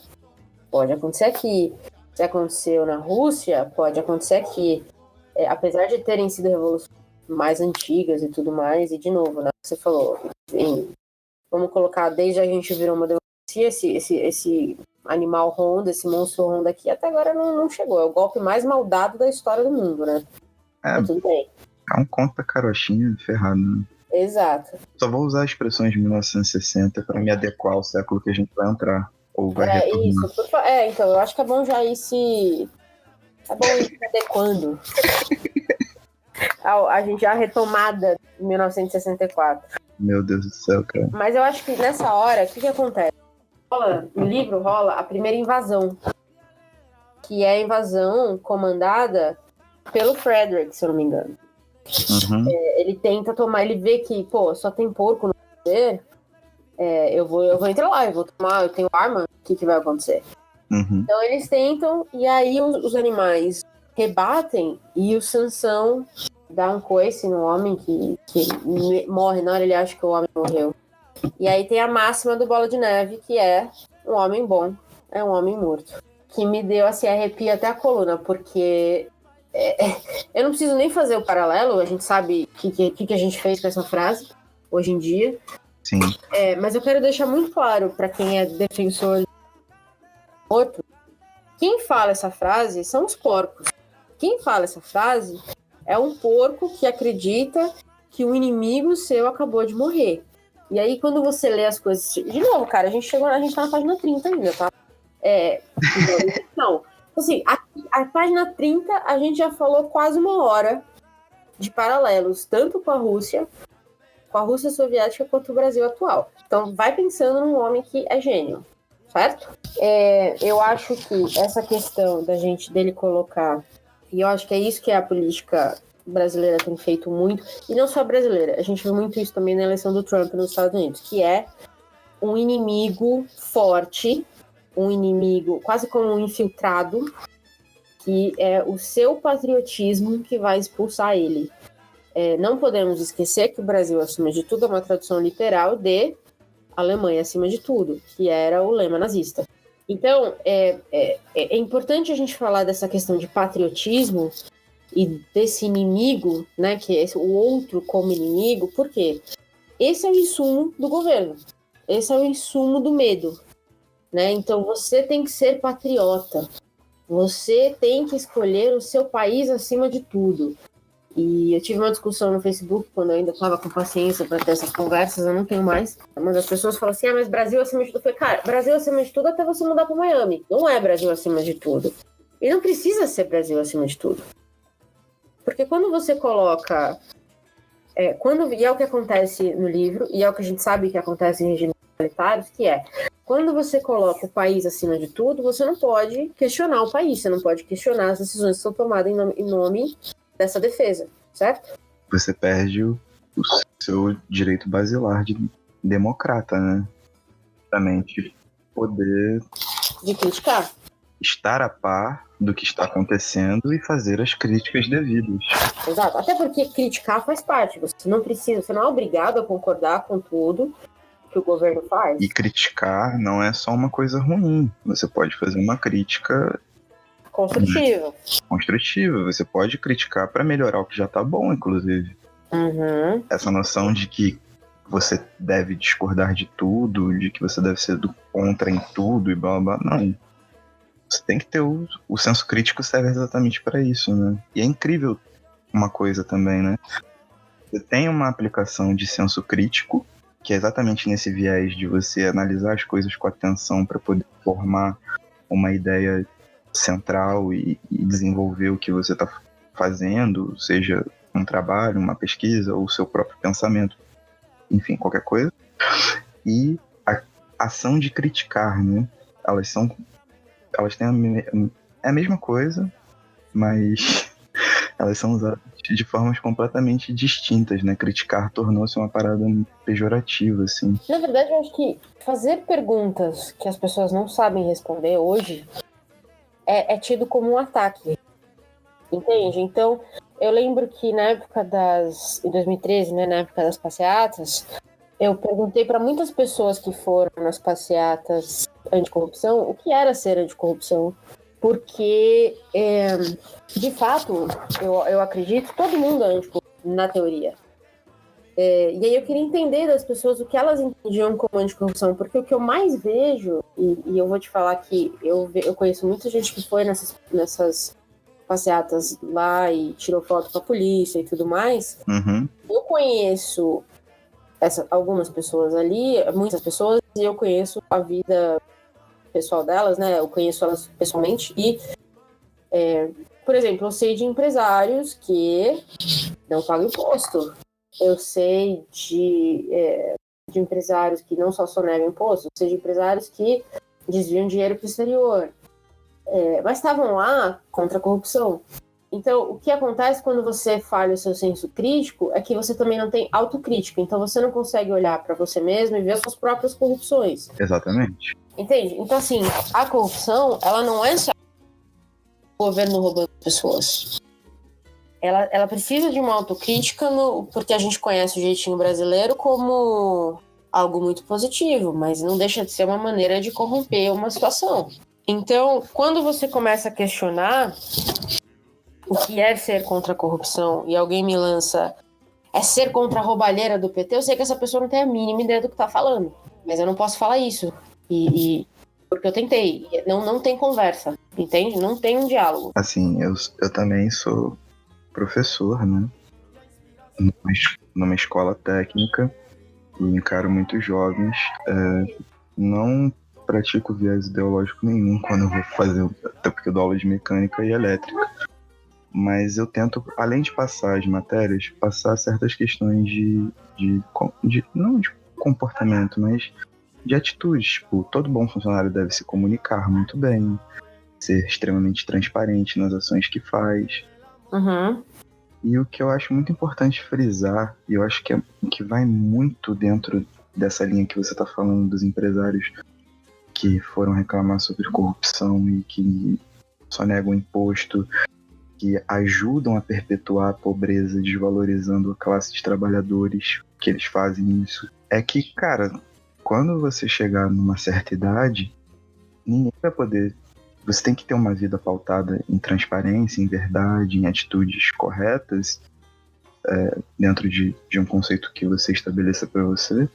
pode acontecer aqui. Se aconteceu na Rússia, pode acontecer aqui. Apesar de terem sido revoluções mais antigas e tudo mais, e de novo, né? Você falou, vamos colocar, desde a gente virou uma democracia, esse animal Honda, esse monstro Honda aqui, até agora não chegou. É o golpe mais maldado da história do mundo, né? Mas tudo bem. É um conta carochinha ferrado, né? Exato. Só vou usar expressões de 1960 para me adequar ao século que a gente vai entrar. Ou vai retornar. Isso. Então, eu acho que é bom já ir se... É bom ir se adequando. A gente já retomada em 1964. Meu Deus do céu, cara. Mas eu acho que nessa hora, o que acontece? No livro rola a primeira invasão, que é a invasão comandada pelo Frederick, se eu não me engano. Uhum. Ele tenta tomar, ele vê que, pô, só tem porco no poder, eu vou entrar lá, eu vou tomar, eu tenho arma, o que vai acontecer? Uhum. Então eles tentam, e aí os animais rebatem, e o Sansão dá um coice no homem que morre na hora, ele acha que o homem morreu. E aí tem a máxima do Bola de Neve, que é: um homem bom é um homem morto. Que me deu, assim, arrepio até a coluna, porque eu não preciso nem fazer o paralelo, a gente sabe o que a gente fez com essa frase hoje em dia. Sim. Mas eu quero deixar muito claro para quem é defensor do morto, quem fala essa frase são os porcos. Quem fala essa frase é um porco que acredita que um inimigo seu acabou de morrer. E aí, quando você lê as coisas... De novo, cara, a gente tá na página 30 ainda, tá? Não. Assim, a página 30, a gente já falou quase uma hora de paralelos, tanto com a Rússia soviética, quanto o Brasil atual. Então, vai pensando num homem que é gênio, certo? Eu acho que essa questão dele colocar... E eu acho que é isso que a política brasileira tem feito muito, e não só brasileira, a gente vê muito isso também na eleição do Trump nos Estados Unidos, que é um inimigo forte, um inimigo quase como um infiltrado, que é o seu patriotismo que vai expulsar ele. Não podemos esquecer que o Brasil, acima de tudo, é uma tradução literal de Alemanha acima de tudo, que era o lema nazista. Então, é importante a gente falar dessa questão de patriotismo e desse inimigo, né, que é o outro como inimigo, porque esse é o insumo do governo, esse é o insumo do medo, né? Então você tem que ser patriota, você tem que escolher o seu país acima de tudo. E eu tive uma discussão no Facebook quando eu ainda estava com paciência para ter essas conversas, eu não tenho mais. Uma das pessoas falou assim: mas Brasil acima de tudo. Eu falei: cara, Brasil acima de tudo até você mudar para Miami. Não é Brasil acima de tudo. E não precisa ser Brasil acima de tudo. Porque quando você coloca... e é o que acontece no livro, e é o que a gente sabe que acontece em regimes totalitários, que é: quando você coloca o país acima de tudo, você não pode questionar o país, você não pode questionar as decisões que são tomadas em nome dessa defesa, certo? Você perde o seu direito basilar de democrata, né? Justamente poder... De criticar. Estar a par do que está acontecendo e fazer as críticas devidas. Exato. Até porque criticar faz parte. Você não é obrigado a concordar com tudo que o governo faz. E criticar não é só uma coisa ruim. Você pode fazer uma crítica construtiva. Você pode criticar para melhorar o que já tá bom, inclusive. Uhum. Essa noção de que você deve discordar de tudo, de que você deve ser do contra em tudo e blá blá, não. Você tem que ter o senso crítico, serve exatamente para isso, né? E é incrível uma coisa também, né? Você tem uma aplicação de senso crítico, que é exatamente nesse viés de você analisar as coisas com atenção para poder formar uma ideia central e desenvolver o que você está fazendo, seja um trabalho, uma pesquisa ou o seu próprio pensamento, enfim, qualquer coisa. E a ação de criticar, né? Elas têm a mesma coisa, mas elas são usadas de formas completamente distintas, né? Criticar tornou-se uma parada pejorativa, assim. Na verdade, eu acho que fazer perguntas que as pessoas não sabem responder hoje é tido como um ataque. Entende? Então, eu lembro que na época em 2013, né, na época das passeatas, eu perguntei para muitas pessoas que foram nas passeatas anticorrupção o que era ser anticorrupção, porque, de fato, eu acredito, todo mundo é anticorrupção, na teoria. E aí eu queria entender das pessoas o que elas entendiam como anticorrupção, porque o que eu mais vejo, e eu vou te falar que eu conheço muita gente que foi nessas passeatas lá e tirou foto com a polícia e tudo mais. Uhum. Eu conheço algumas pessoas ali, muitas pessoas, e eu conheço a vida pessoal delas, né? Eu conheço elas pessoalmente e, por exemplo, eu sei de empresários que não pagam imposto. Eu sei de empresários que não só sonegam imposto, eu sei de empresários que desviam dinheiro para o exterior. Mas estavam lá contra a corrupção. Então, o que acontece quando você falha o seu senso crítico é que você também não tem autocrítica. Então, você não consegue olhar para você mesmo e ver as suas próprias corrupções. Exatamente. Entende? Então, assim, a corrupção, ela não é só o governo roubando pessoas. Ela precisa de uma autocrítica, porque a gente conhece o jeitinho brasileiro como algo muito positivo, mas não deixa de ser uma maneira de corromper uma situação. Então, quando você começa a questionar o que é ser contra a corrupção e alguém me lança é ser contra a roubalheira do PT, eu sei que essa pessoa não tem a mínima ideia do que tá falando. Mas eu não posso falar isso. Porque eu tentei. Não tem conversa, entende? Não tem um diálogo. Assim, eu também sou professor, né? Numa escola técnica e encaro muitos jovens. Não pratico viés ideológico nenhum quando eu vou fazer, até porque eu dou aula de mecânica e elétrica. Mas eu tento, além de passar as matérias, passar certas questões não de comportamento, mas de atitudes. Tipo, todo bom funcionário deve se comunicar muito bem, ser extremamente transparente nas ações que faz. Uhum. E o que eu acho muito importante frisar, e eu acho que vai muito dentro dessa linha que você está falando dos empresários que foram reclamar sobre corrupção e que só negam imposto, que ajudam a perpetuar a pobreza, desvalorizando a classe de trabalhadores, que eles fazem isso. É que, cara, quando você chegar numa certa idade, ninguém vai poder... Você tem que ter uma vida pautada em transparência, em verdade, em atitudes corretas, dentro de um conceito que você estabeleça para você,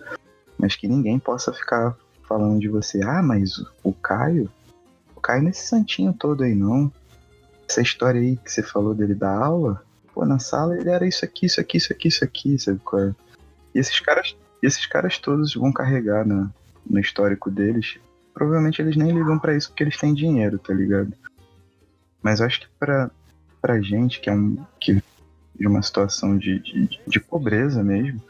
mas que ninguém possa ficar falando de você. Ah, mas o Caio nesse santinho todo aí não. Essa história aí que você falou dele da aula, pô, na sala ele era isso aqui, isso aqui, isso aqui, isso aqui, sabe qual é? E esses caras todos vão carregar no histórico deles. Provavelmente eles nem ligam pra isso porque eles têm dinheiro, tá ligado? Mas eu acho que pra gente que de uma situação de pobreza mesmo,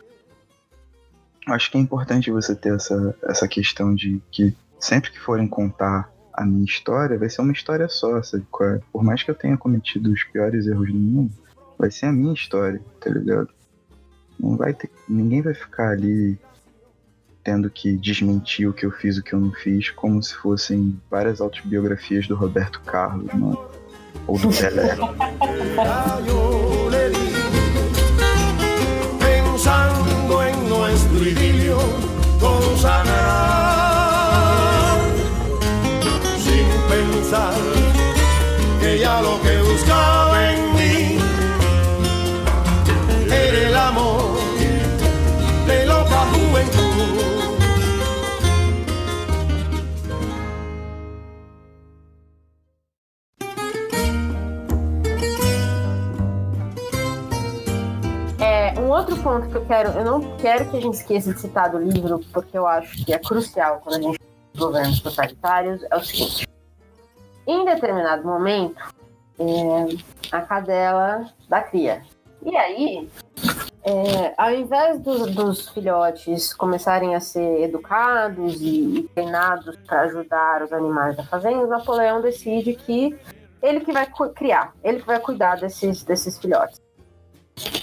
acho que é importante você ter essa questão de que sempre que forem contar a minha história, vai ser uma história só, sabe? Por mais que eu tenha cometido os piores erros do mundo, vai ser a minha história, tá ligado? Ninguém vai ficar ali tendo que desmentir o que eu fiz, o que eu não fiz, como se fossem várias autobiografias do Roberto Carlos, mano. Ou do Pelé. Pensando en nuestro idilio con sanar, sin pensar que ya lo que buscaba en mí era el amor de loca juventud. Um outro ponto que eu não quero que a gente esqueça de citar do livro, porque eu acho que é crucial quando a gente fala de governos totalitários, é o seguinte: em determinado momento, a cadela dá cria. E aí, ao invés dos filhotes começarem a ser educados e treinados para ajudar os animais da fazenda, Napoleão decide que ele que vai criar, ele que vai cuidar desses filhotes.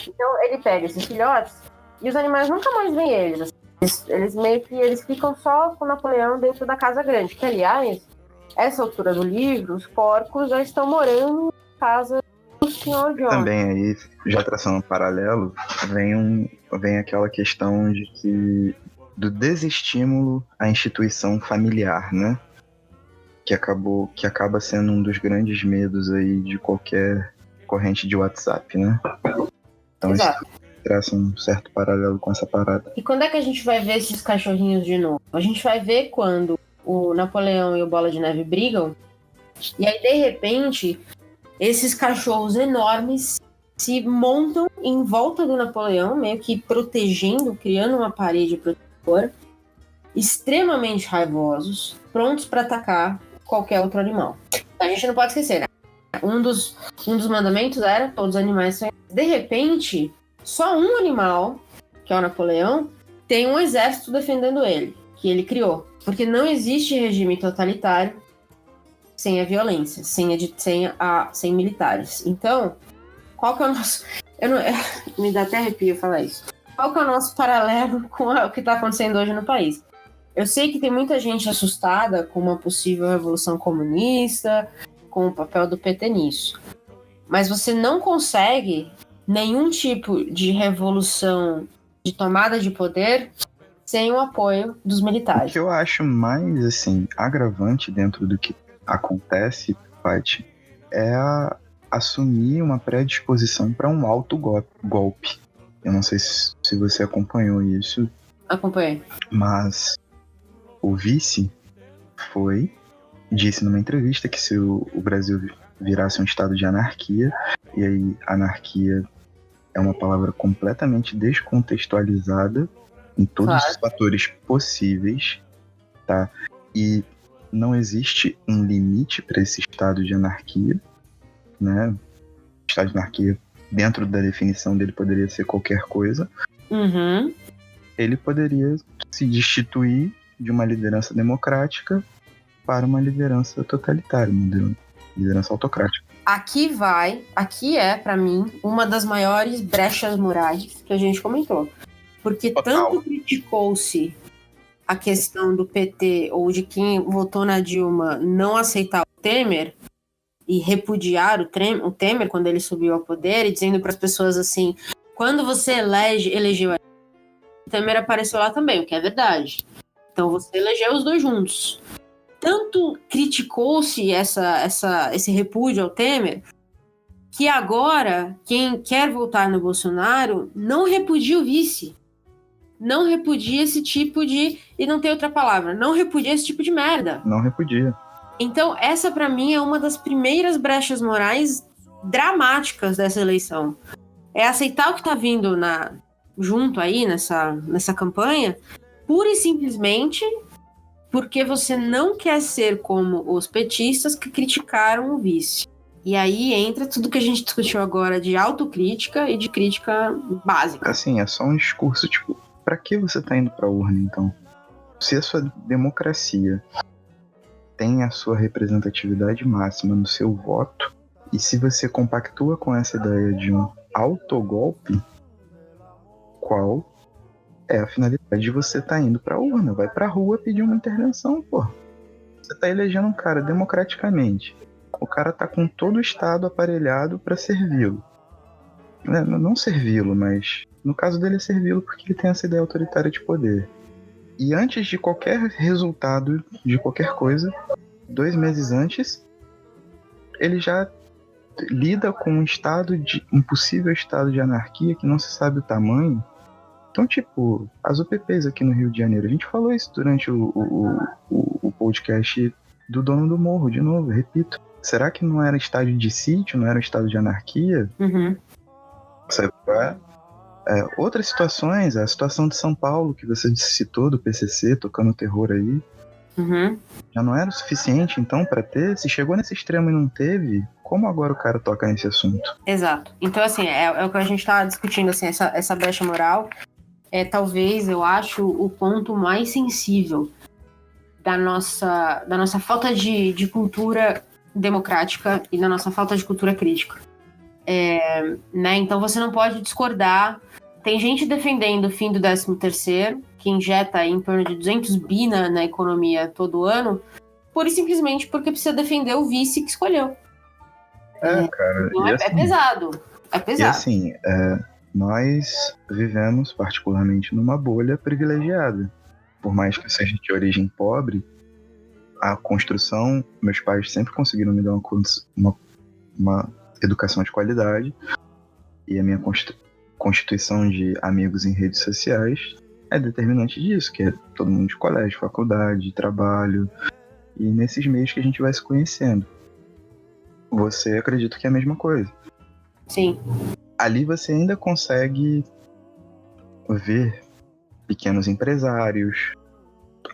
Então ele pega esses filhotes e os animais nunca mais veem eles. Eles ficam só com Napoleão dentro da casa grande. Que, aliás, essa altura do livro, os porcos já estão morando na casa do Sr. John. Também aí, já traçando um paralelo, vem aquela questão do desestímulo à instituição familiar, né? Que acaba sendo um dos grandes medos aí de qualquer corrente de WhatsApp, né? Então Exato. Isso traça um certo paralelo com essa parada. E quando é que a gente vai ver esses cachorrinhos de novo? A gente vai ver quando o Napoleão e o Bola de Neve brigam, e aí, de repente, esses cachorros enormes se montam em volta do Napoleão, meio que protegendo, criando uma parede protetora, extremamente raivosos, prontos para atacar qualquer outro animal. A gente não pode esquecer, né? Um dos mandamentos era todos os animais são... De repente, só um animal, que é o Napoleão, tem um exército defendendo ele, que ele criou. Porque não existe regime totalitário sem a violência, sem militares. Então, qual que é o nosso... me dá até arrepio falar isso. Qual que é o nosso paralelo com o que está acontecendo hoje no país? Eu sei que tem muita gente assustada com uma possível revolução comunista, com o papel do PT nisso. Mas você não consegue nenhum tipo de revolução, de tomada de poder, sem o apoio dos militares. O que eu acho mais, assim, agravante dentro do que acontece, Paty, é assumir uma predisposição para um autogolpe. Eu não sei se você acompanhou isso. Acompanhei. Mas o vice disse numa entrevista que se o Brasil virasse um estado de anarquia, e aí anarquia é uma palavra completamente descontextualizada em todos os fatores possíveis, tá? E não existe um limite para esse estado de anarquia, né? O estado de anarquia, dentro da definição dele, poderia ser qualquer coisa. Uhum. Ele poderia se destituir de uma liderança democrática para uma liderança totalitária, uma liderança autocrática. Aqui é, pra mim, uma das maiores brechas morais que a gente comentou. Porque tanto criticou-se a questão do PT ou de quem votou na Dilma não aceitar o Temer e repudiar o Temer quando ele subiu ao poder e dizendo para as pessoas assim, quando você elegeu o Temer apareceu lá também, o que é verdade. Então você elegeu os dois juntos. Tanto criticou-se esse repúdio ao Temer, que agora quem quer votar no Bolsonaro não repudia o vice. Não repudia esse tipo de... E não tem outra palavra. Não repudia esse tipo de merda. Não repudia. Então, essa pra mim é uma das primeiras brechas morais dramáticas dessa eleição. É aceitar o que tá vindo junto aí nessa campanha, pura e simplesmente porque você não quer ser como os petistas que criticaram o vice. E aí entra tudo que a gente discutiu agora de autocrítica e de crítica básica. Assim, é só um discurso, tipo, pra que você tá indo pra urna, então? Se a sua democracia tem a sua representatividade máxima no seu voto, e se você compactua com essa ideia de um autogolpe, qual é a finalidade de você tá indo pra urna? Vai pra rua pedir uma intervenção, pô. Você tá elegendo um cara democraticamente. O cara tá com todo o Estado aparelhado pra servi-lo. Não servi-lo, mas no caso dele é servi-lo porque ele tem essa ideia autoritária de poder. E antes de qualquer resultado, de qualquer coisa, 2 meses antes, ele já lida com um possível estado de anarquia que não se sabe o tamanho. Então, tipo, as UPPs aqui no Rio de Janeiro, a gente falou isso durante o podcast do Dono do Morro, de novo, repito. Será que não era estádio de sítio, não era estado de anarquia? Uhum. Sabe qual é? Outras situações, a situação de São Paulo, que você citou, do PCC, tocando terror aí, já não era o suficiente, então, pra ter? Se chegou nesse extremo e não teve, como agora o cara toca nesse assunto? Exato. Então, assim, é o que a gente tá discutindo, assim, essa brecha moral é, talvez, eu acho, o ponto mais sensível da nossa falta de cultura democrática e da nossa falta de cultura crítica. Né? Então você não pode discordar. Tem gente defendendo o fim do 13º, que injeta aí em torno de 200 bi na economia todo ano, pura e simplesmente porque precisa defender o vice que escolheu. Cara, então assim, é pesado. É pesado. E assim, nós vivemos particularmente numa bolha privilegiada. Por mais que eu seja de origem pobre, a construção, meus pais sempre conseguiram me dar uma educação de qualidade, e a minha constituição de amigos em redes sociais é determinante disso, que é todo mundo de colégio, faculdade, trabalho, e nesses meios que a gente vai se conhecendo. Você acredita que é a mesma coisa? Sim. Ali você ainda consegue ver pequenos empresários,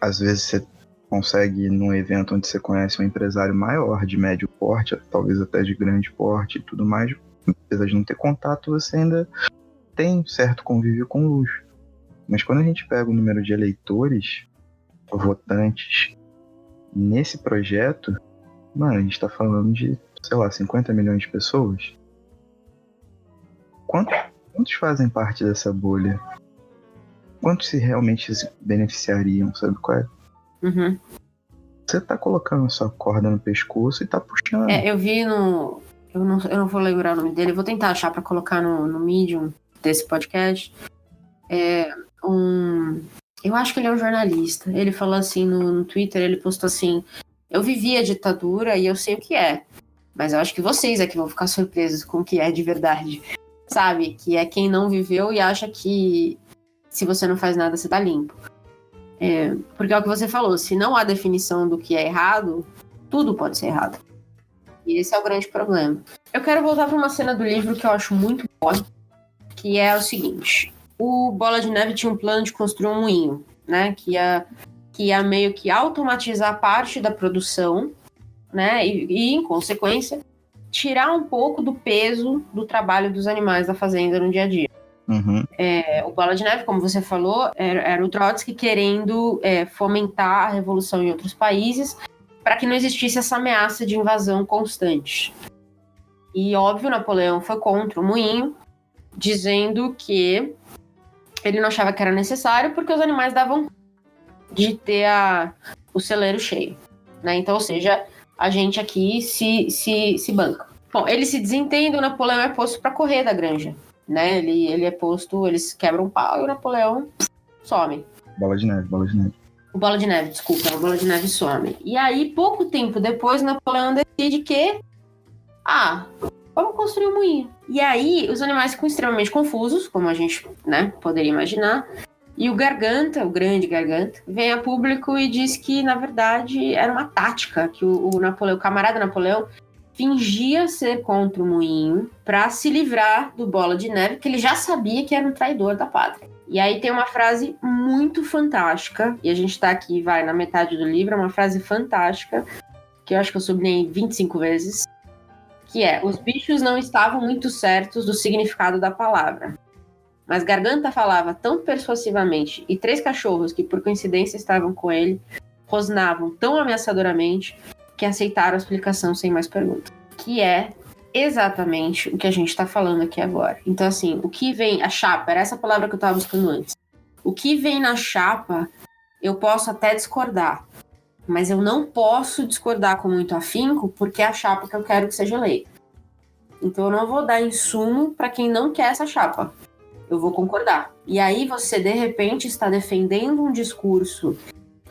às vezes você consegue ir num evento onde você conhece um empresário maior, de médio porte, talvez até de grande porte e tudo mais, apesar de não ter contato, você ainda tem certo convívio com luxo. Mas quando a gente pega o número de eleitores, votantes, nesse projeto, Mano, a gente tá falando de, sei lá, 50 milhões de pessoas. Quantos fazem parte dessa bolha? Quantos se realmente se beneficiariam, sabe qual é? Uhum. Você tá colocando a sua corda no pescoço e tá puxando. Eu vi no... Eu não vou lembrar o nome dele, eu vou tentar achar pra colocar no Medium desse podcast. Eu acho que ele é um jornalista. Ele falou assim no Twitter, ele postou assim: eu vivi a ditadura e eu sei o que é. Mas eu acho que vocês é que vão ficar surpresos com o que é de verdade. Sabe? Que é quem não viveu e acha que se você não faz nada, você tá limpo. Porque é o que você falou, se não há definição do que é errado, tudo pode ser errado. E esse é o grande problema. Eu quero voltar para uma cena do livro que eu acho muito boa, que é o seguinte: o Bola de Neve tinha um plano de construir um moinho, né? Que ia meio que automatizar parte da produção, né? E em consequência, tirar um pouco do peso do trabalho dos animais da fazenda no dia a dia. Uhum. O Bola de Neve, como você falou, era o Trotsky querendo fomentar a revolução em outros países para que não existisse essa ameaça de invasão constante. E, óbvio, Napoleão foi contra o moinho, dizendo que ele não achava que era necessário porque os animais davam de ter o celeiro cheio, né? Então, ou seja, a gente aqui se banca. Bom, eles se desentendem, o Napoleão é posto para correr da granja, né? Ele é posto, eles quebram um pau e o Napoleão some. Bola de Neve. O Bola de Neve, desculpa, o Bola de Neve some. E aí, pouco tempo depois, Napoleão decide que vamos construir um moinho. E aí, os animais ficam extremamente confusos, como a gente, né, poderia imaginar. E o Garganta, o grande Garganta, vem a público e diz que, na verdade, era uma tática que o Napoleão, o camarada Napoleão, fingia ser contra o moinho para se livrar do Bola de Neve, que ele já sabia que era um traidor da pátria. E aí tem uma frase muito fantástica, e a gente tá aqui, na metade do livro, é uma frase fantástica, que eu acho que eu sublinhei 25 vezes, que é: os bichos não estavam muito certos do significado da palavra, mas Garganta falava tão persuasivamente e 3 cachorros que por coincidência estavam com ele rosnavam tão ameaçadoramente que aceitaram a explicação sem mais perguntas. Que é exatamente o que a gente tá falando aqui agora. Então, assim, o que vem... A chapa, era essa palavra que eu tava buscando antes. O que vem na chapa, eu posso até discordar, mas eu não posso discordar com muito afinco porque é a chapa que eu quero que seja eleita. Então eu não vou dar insumo para quem não quer essa chapa. Eu vou concordar. E aí você, de repente, está defendendo um discurso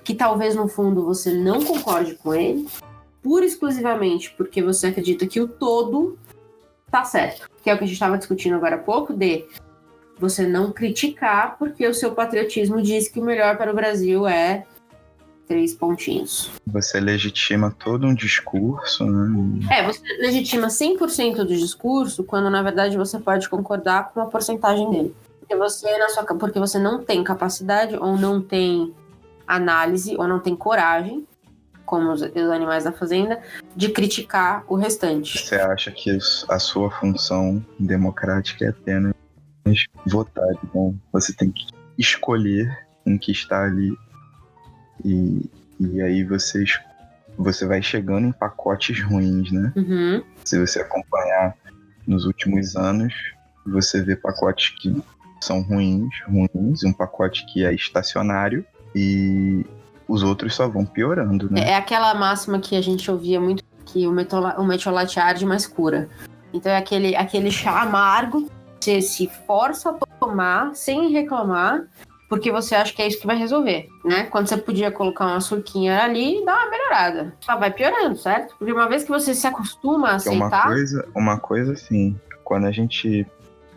que talvez, no fundo, você não concorde com ele, pura e exclusivamente porque você acredita que o todo tá certo. Que é o que a gente estava discutindo agora há pouco, de você não criticar porque o seu patriotismo diz que o melhor para o Brasil é 3 pontinhos. Você legitima todo um discurso, né? Você legitima 100% do discurso, quando na verdade você pode concordar com uma porcentagem dele. Porque você não tem capacidade, ou não tem análise, ou não tem coragem, como os animais da fazenda, de criticar o restante. Você acha que a sua função democrática é apenas votar, então você tem que escolher em que está ali. E aí você vai chegando em pacotes ruins, né? Uhum. Se você acompanhar nos últimos anos, você vê pacotes que são ruins, um pacote que é estacionário e os outros só vão piorando, né? É aquela máxima que a gente ouvia muito, que o metiolate arde, mas cura. Então é aquele chá amargo, você se força a tomar sem reclamar, porque você acha que é isso que vai resolver, né? Quando você podia colocar uma surquinha ali e dar uma melhorada. Só vai piorando, certo? Porque uma vez que você se acostuma a aceitar... Uma coisa assim, quando a gente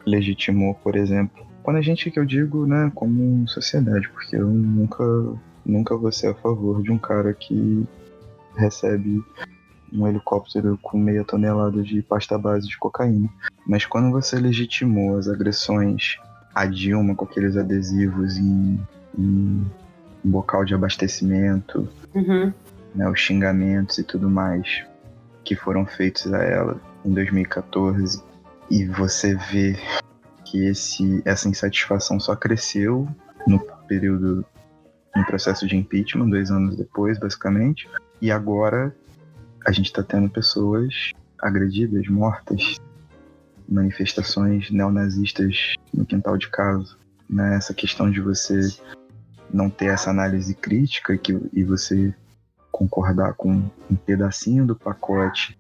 legitimou, por exemplo... Quando a gente, que eu digo, né, como sociedade, porque eu nunca vou ser a favor de um cara que recebe um helicóptero com 0,5 tonelada de pasta base de cocaína. Mas quando você legitimou as agressões a Dilma com aqueles adesivos em bocal de abastecimento, uhum, né, os xingamentos e tudo mais que foram feitos a ela em 2014, e você vê que essa insatisfação só cresceu no processo de impeachment, 2 anos depois, basicamente, e agora a gente tá tendo pessoas agredidas, mortas, manifestações neonazistas no quintal de casa, né? Essa questão de você não ter essa análise crítica e você concordar com um pedacinho do pacote,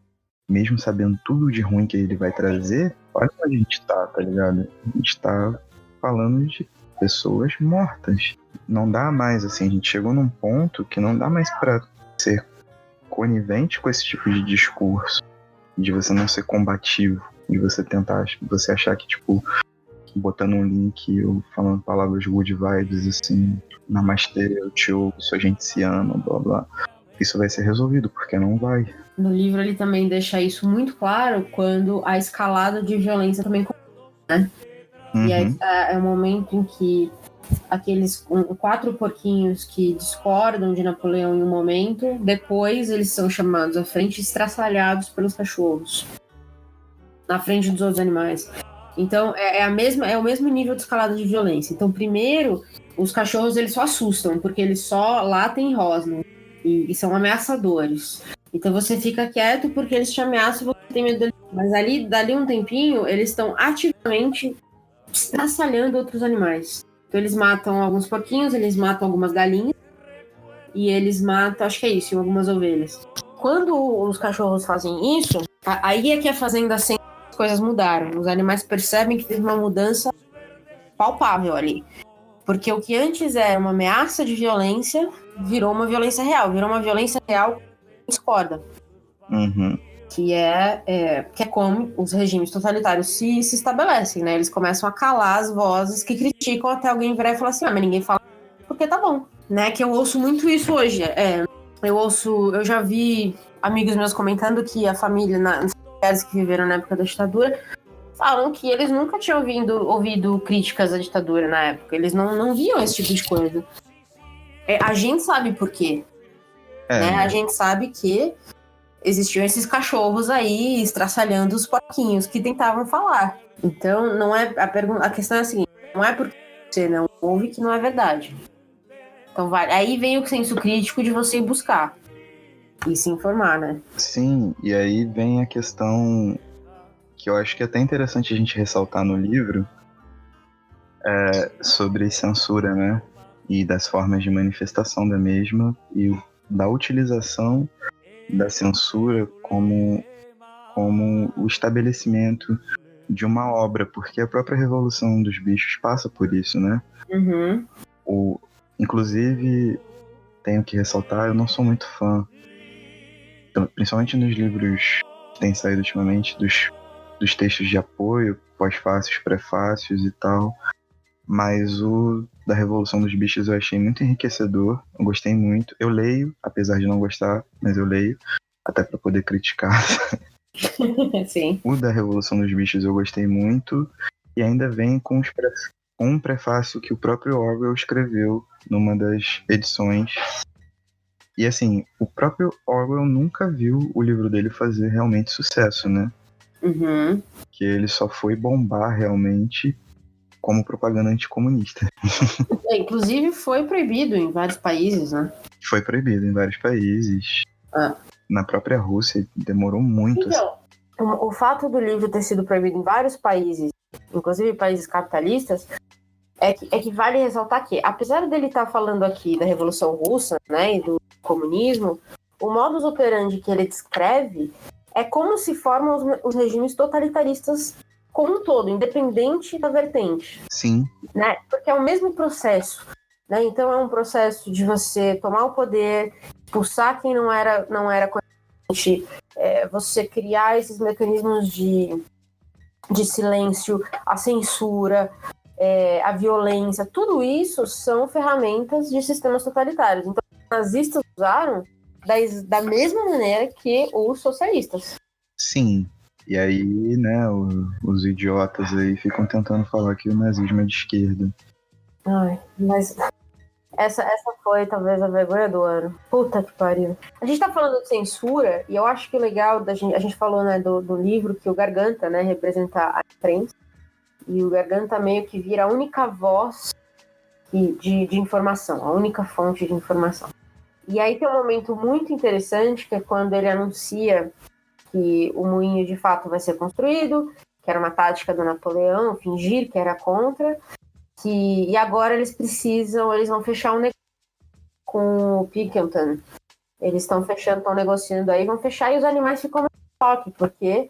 mesmo sabendo tudo de ruim que ele vai trazer, olha onde a gente tá ligado? A gente tá falando de pessoas mortas. Não dá mais, assim, a gente chegou num ponto que não dá mais pra ser conivente com esse tipo de discurso, de você não ser combativo, de você tentar, você achar que, tipo, botando um link ou falando palavras good vibes, assim, namastê, eu te ouço, a gente se ama, blá blá, isso vai ser resolvido, porque não vai. No livro ele também deixa isso muito claro quando a escalada de violência também começa, né? E aí é o momento em que aqueles 4 porquinhos que discordam de Napoleão em um momento, depois eles são chamados à frente e estraçalhados pelos cachorros na frente dos outros animais. Então é o mesmo nível de escalada de violência. Então primeiro os cachorros eles só assustam porque eles só latem e rosnam e são ameaçadores. Então você fica quieto porque eles te ameaçam e você tem medo deles. Mas dali um tempinho eles estão ativamente estraçalhando outros animais. Então eles matam alguns porquinhos, eles matam algumas galinhas e eles matam, acho que é isso, algumas ovelhas. Quando os cachorros fazem isso, aí é que a fazenda sente que as coisas mudaram. Os animais percebem que teve uma mudança palpável ali. Porque o que antes era uma ameaça de violência virou uma violência real que discorda. Que é como os regimes totalitários se estabelecem, né? Eles começam a calar as vozes que criticam até alguém virar e falar assim, mas ninguém fala porque tá bom, né? Que eu ouço muito isso hoje. Eu já vi amigos meus comentando que a família, as mulheres que viveram na época da ditadura, falam que eles nunca tinham ouvido críticas à ditadura na época. Eles não viam esse tipo de coisa. A gente sabe por quê. Né? A gente sabe que existiam esses cachorros aí estraçalhando os porquinhos que tentavam falar. Então, não é a questão é a seguinte, não é porque você não ouve que não é verdade. Então, aí vem o senso crítico de você ir buscar e se informar, né? Sim, e aí vem a questão que eu acho que é até interessante a gente ressaltar no livro, sobre censura, né? E das formas de manifestação da mesma e da utilização da censura como o estabelecimento de uma obra, porque a própria Revolução dos Bichos passa por isso, né? Inclusive, tenho que ressaltar, eu não sou muito fã, principalmente nos livros que têm saído ultimamente, dos textos de apoio, pós-fácios, prefácios e tal, mas o da Revolução dos Bichos eu achei muito enriquecedor, eu gostei muito. Eu leio, apesar de não gostar, mas eu leio, até para poder criticar. Sim. O da Revolução dos Bichos eu gostei muito, e ainda vem com um prefácio que o próprio Orwell escreveu numa das edições. E assim, o próprio Orwell nunca viu o livro dele fazer realmente sucesso, né? Que ele só foi bombar realmente como propaganda anticomunista. Inclusive foi proibido em vários países, né? Foi proibido em vários países. Na própria Rússia demorou muito. Então, o fato do livro ter sido proibido em vários países, inclusive países capitalistas, é que vale ressaltar que, apesar dele estar falando aqui da Revolução Russa, né, e do comunismo, o modus operandi que ele descreve é como se formam os regimes totalitaristas como um todo, independente da vertente. Sim. Né? Porque é o mesmo processo. Né? Então é um processo de você tomar o poder, expulsar quem não era coerente, você criar esses mecanismos de silêncio, a censura, a violência, tudo isso são ferramentas de sistemas totalitários. Então os nazistas usaram da mesma maneira que os socialistas. Sim. E aí, né, os idiotas aí ficam tentando falar que o nazismo é de esquerda. Ai, mas essa foi talvez a vergonha do ano. Puta que pariu. A gente tá falando de censura, e eu acho que o legal a gente falou, né, do livro que o Garganta, né, representa a imprensa, e o Garganta meio que vira a única voz de informação, a única fonte de informação. E aí tem um momento muito interessante, que é quando ele anuncia que o moinho de fato vai ser construído, que era uma tática do Napoleão, fingir que era contra, e agora eles vão fechar um negócio com o Pickelton. Eles estão negociando aí, vão fechar, e os animais ficam no choque, porque,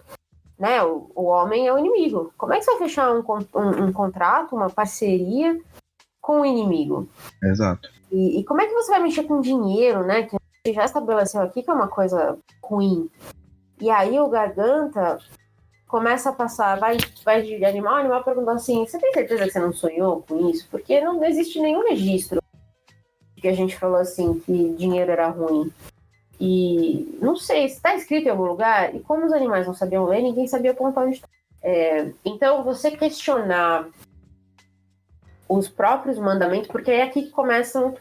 né, o homem é o inimigo. Como é que você vai fechar um contrato, uma parceria com o inimigo? Exato. E como é que você vai mexer com dinheiro, né, que a gente já estabeleceu aqui que é uma coisa ruim? E aí o Garganta começa a passar, vai de animal, o animal pergunta assim, você tem certeza que você não sonhou com isso? Porque não existe nenhum registro que a gente falou assim, que dinheiro era ruim. E não sei, se está escrito em algum lugar, e como os animais não sabiam ler, ninguém sabia apontar onde estava. Então, você questionar os próprios mandamentos, porque é aqui que começam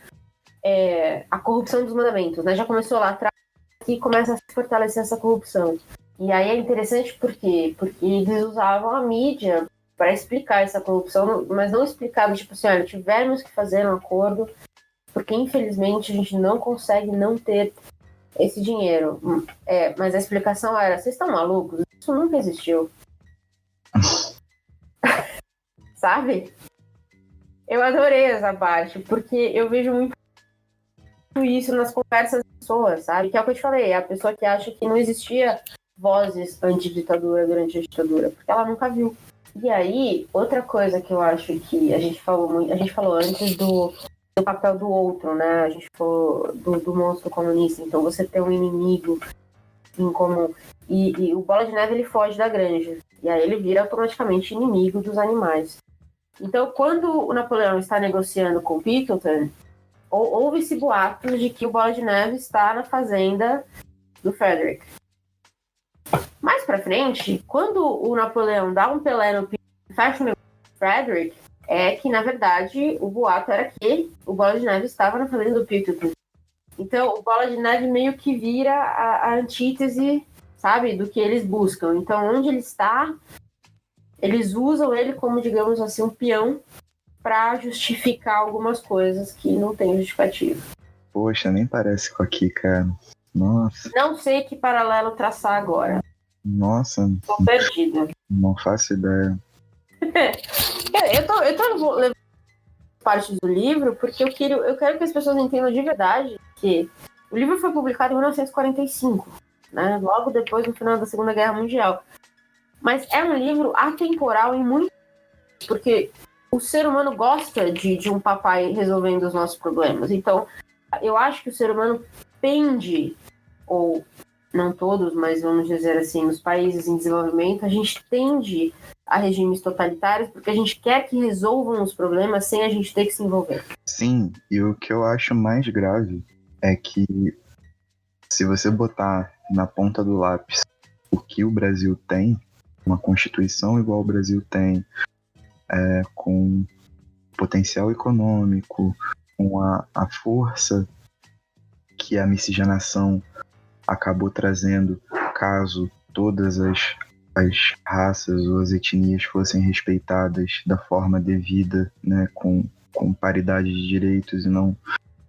a corrupção dos mandamentos, né? Já começou lá atrás, aqui começa a se fortalecer essa corrupção. E aí é interessante porque eles usavam a mídia para explicar essa corrupção, mas não explicavam, tipo assim, olha, tivemos que fazer um acordo, porque infelizmente a gente não consegue não ter esse dinheiro. Mas a explicação era, vocês estão malucos? Isso nunca existiu. Sabe? Eu adorei essa parte, porque eu vejo muito isso nas conversas das pessoas, sabe? Que é o que eu te falei, é a pessoa que acha que não existia vozes anti-ditadura durante a ditadura, porque ela nunca viu. E aí, outra coisa que eu acho que a gente falou antes do papel do outro, né? A gente falou do monstro comunista, então você tem um inimigo em comum. E o Bola de Neve, ele foge da granja, e aí ele vira automaticamente inimigo dos animais. Então, quando o Napoleão está negociando com o Pickelton, houve-se boatos de que o Bola de Neve está na fazenda do Frederick. Mais pra frente, quando o Napoleão dá um Pelé no Pickelton, fecha o negócio com o Frederick, é que, na verdade, o boato era que o Bola de Neve estava na fazenda do Pickelton. Então, o Bola de Neve meio que vira a antítese, sabe, do que eles buscam. Então, onde ele está, eles usam ele como, digamos assim, um peão para justificar algumas coisas que não tem justificativa. Poxa, nem parece com aqui, cara. Nossa. Não sei que paralelo traçar agora. Nossa. Tô perdida. Não faço ideia. Eu tô levando parte do livro porque eu quero que as pessoas entendam de verdade que o livro foi publicado em 1945, né? Logo depois do final da Segunda Guerra Mundial. Mas é um livro atemporal em muito, porque o ser humano gosta de um papai resolvendo os nossos problemas. Então, eu acho que o ser humano pende, ou não todos, mas vamos dizer assim, nos países em desenvolvimento, a gente tende a regimes totalitários porque a gente quer que resolvam os problemas sem a gente ter que se envolver. Sim, e o que eu acho mais grave é que se você botar na ponta do lápis o que o Brasil tem, uma Constituição igual o Brasil tem, com potencial econômico, com a força que a miscigenação acabou trazendo, caso todas as raças ou as etnias fossem respeitadas da forma devida, né, com paridade de direitos e não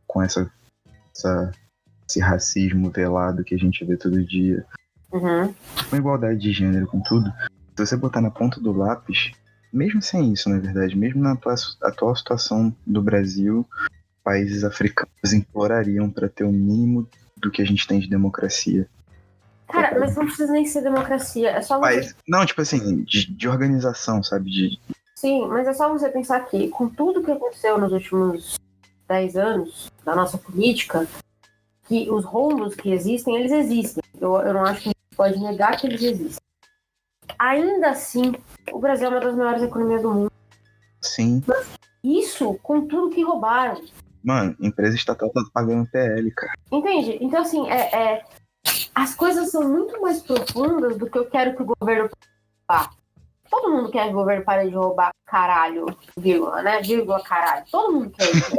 com esse racismo velado que a gente vê todo dia. Uhum. Com igualdade de gênero, com tudo. Se você botar na ponta do lápis, mesmo sem isso, na verdade, mesmo na atual situação do Brasil, países africanos implorariam para ter o mínimo do que a gente tem de democracia. Cara, mas não precisa nem ser democracia, é só você... Não, tipo assim, de organização, sabe? Sim, mas é só você pensar que, com tudo que aconteceu nos últimos 10 anos da nossa política, que os rombos que existem, eles existem. Eu não acho que a gente pode negar que eles existem. Ainda assim, o Brasil é uma das maiores economias do mundo. Sim. Mas isso com tudo que roubaram. Mano, empresa estatal tá pagando PL, cara. Entende? Então, assim, as coisas são muito mais profundas do que eu quero que o governo roubar. Todo mundo quer que o governo pare de roubar caralho, vírgula, né? Vírgula, caralho. Todo mundo quer isso.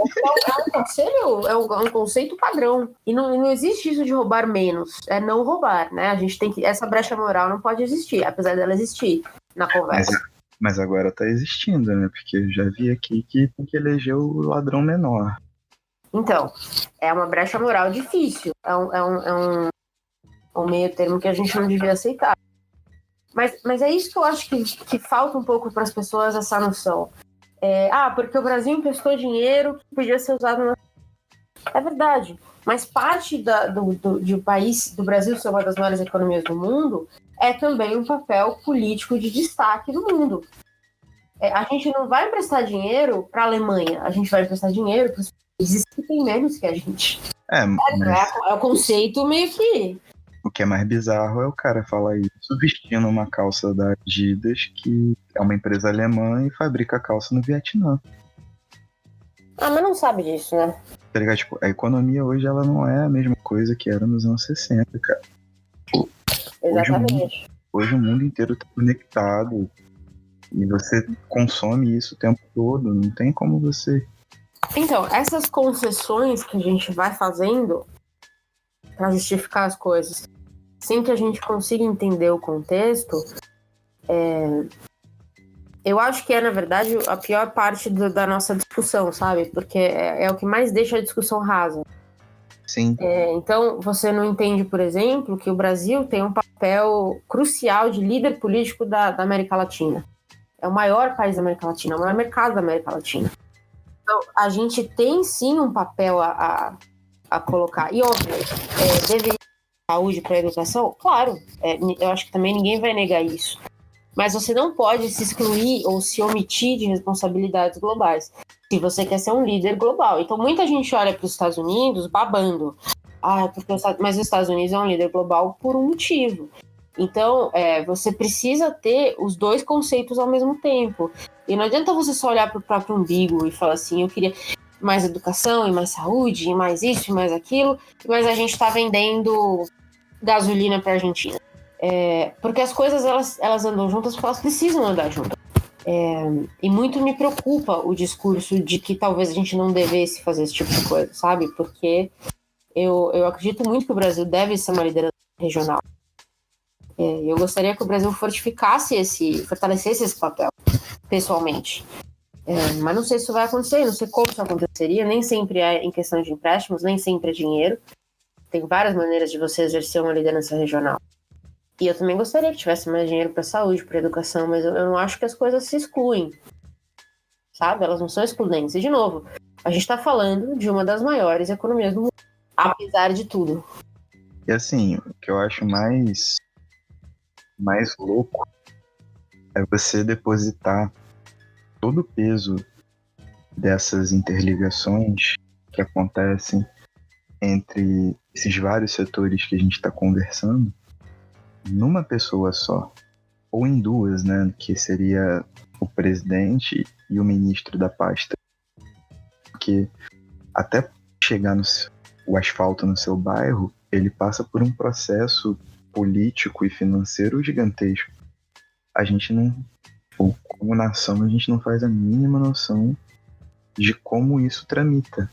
É um conceito padrão. E não existe isso de roubar menos. É não roubar, né? A gente tem que... Essa brecha moral não pode existir, apesar dela existir na conversa. Mas agora tá existindo, né? Porque eu já vi aqui que tem que eleger o ladrão menor. Então, é uma brecha moral difícil. É um meio termo que a gente não devia aceitar. Mas é isso que eu acho que falta um pouco para as pessoas, essa noção. Porque o Brasil emprestou dinheiro que podia ser usado na... É verdade. Mas parte do Brasil ser uma das maiores economias do mundo é também um papel político de destaque no mundo. A gente não vai emprestar dinheiro para a Alemanha, a gente vai emprestar dinheiro para os países que têm menos que a gente. É o conceito meio que... O que é mais bizarro é o cara falar isso vestindo uma calça da Adidas, que é uma empresa alemã e fabrica calça no Vietnã. Mas não sabe disso, né? Tá ligado? Tipo, a economia hoje ela não é a mesma coisa que era nos anos 60, cara. Exatamente. Hoje o mundo inteiro tá conectado e você consome isso o tempo todo. Não tem como você... Então, essas concessões que a gente vai fazendo para justificar as coisas, sem que a gente consiga entender o contexto, eu acho que na verdade, a pior parte da nossa discussão, sabe? Porque é o que mais deixa a discussão rasa. Sim. Então, você não entende, por exemplo, que o Brasil tem um papel crucial de líder político da América Latina. É o maior país da América Latina, é o maior mercado da América Latina. Então, a gente tem sim um papel a colocar. E, óbvio, deveria ter saúde para a educação? Claro, eu acho que também ninguém vai negar isso. Mas você não pode se excluir ou se omitir de responsabilidades globais, se você quer ser um líder global. Então, muita gente olha para os Estados Unidos babando. Mas os Estados Unidos é um líder global por um motivo. Então, você precisa ter os dois conceitos ao mesmo tempo. E não adianta você só olhar para o próprio umbigo e falar assim, eu queria mais educação e mais saúde, e mais isso e mais aquilo, mas a gente está vendendo gasolina para a Argentina. Porque as coisas elas andam juntas porque elas precisam andar juntas. E muito me preocupa o discurso de que talvez a gente não devesse fazer esse tipo de coisa, sabe? Porque eu acredito muito que o Brasil deve ser uma liderança regional. Eu gostaria que o Brasil fortalecesse esse papel, pessoalmente. Mas não sei se isso vai acontecer, não sei como isso aconteceria. Nem sempre é em questão de empréstimos, nem sempre é dinheiro. Tem várias maneiras de você exercer uma liderança regional. E eu também gostaria que tivesse mais dinheiro para saúde, para educação, mas eu não acho que as coisas se excluem, sabe? Elas não são excludentes. E, de novo, a gente está falando de uma das maiores economias do mundo, apesar de tudo. E assim, o que eu acho mais louco é você depositar todo o peso dessas interligações que acontecem entre esses vários setores que a gente está conversando numa pessoa só, ou em duas, né, que seria o presidente e o ministro da pasta. Porque até chegar o asfalto no seu bairro, ele passa por um processo político e financeiro gigantesco. A gente não, como nação, a gente não faz a mínima noção de como isso tramita.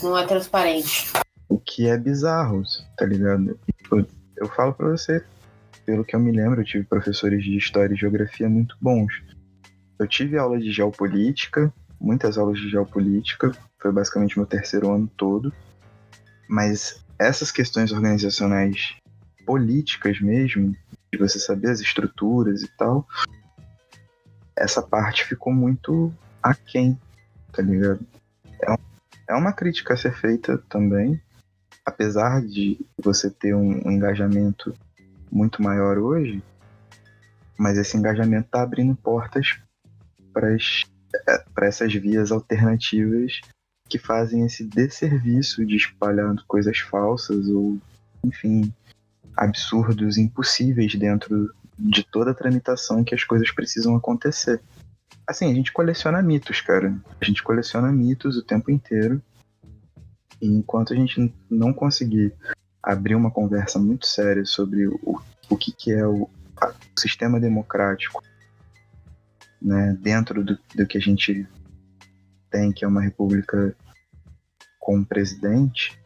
Não é transparente. O que é bizarro, tá ligado? Eu falo pra você, pelo que eu me lembro, eu tive professores de história e geografia muito bons. Eu tive aula de geopolítica, muitas aulas de geopolítica, foi basicamente meu terceiro ano todo, mas essas questões organizacionais políticas mesmo, de você saber as estruturas e tal, essa parte ficou muito aquém, tá ligado? É uma crítica a ser feita também, apesar de você ter um engajamento muito maior hoje, mas esse engajamento está abrindo portas para essas vias alternativas que fazem esse desserviço de espalhar coisas falsas ou, enfim, absurdos, impossíveis dentro de toda a tramitação que as coisas precisam acontecer. Assim, a gente coleciona mitos, cara. A gente coleciona mitos o tempo inteiro. E enquanto a gente não conseguir abrir uma conversa muito séria sobre o que é o sistema democrático, né, dentro do que a gente tem, que é uma república com um presidente,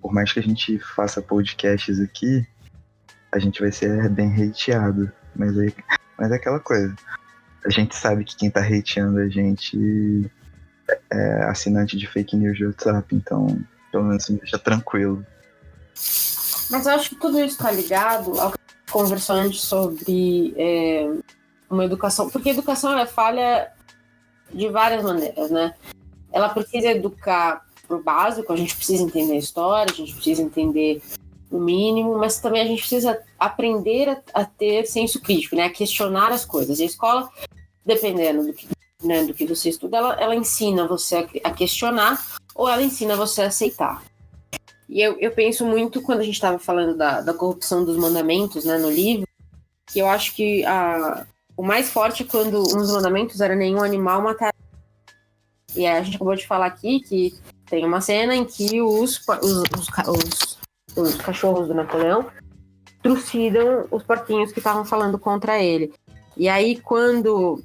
por mais que a gente faça podcasts aqui, a gente vai ser bem hateado. Mas é aquela coisa. A gente sabe que quem tá hateando a gente assinante de fake news de WhatsApp, então pelo menos me deixa tranquilo. Mas eu acho que tudo isso está ligado ao que a gente conversou antes sobre uma educação, porque a educação ela falha de várias maneiras, né? Ela precisa educar pro básico, a gente precisa entender a história, a gente precisa entender o mínimo, mas também a gente precisa aprender a ter senso crítico, né? A questionar as coisas. E a escola, dependendo do que você estuda, ela ensina você a questionar ou ela ensina você a aceitar. E eu penso muito, quando a gente estava falando da corrupção dos mandamentos, né, no livro, que eu acho que o mais forte é quando um dos mandamentos era nenhum animal matar. E a gente acabou de falar aqui que tem uma cena em que os cachorros do Napoleão trucidam os porquinhos que estavam falando contra ele. E aí, quando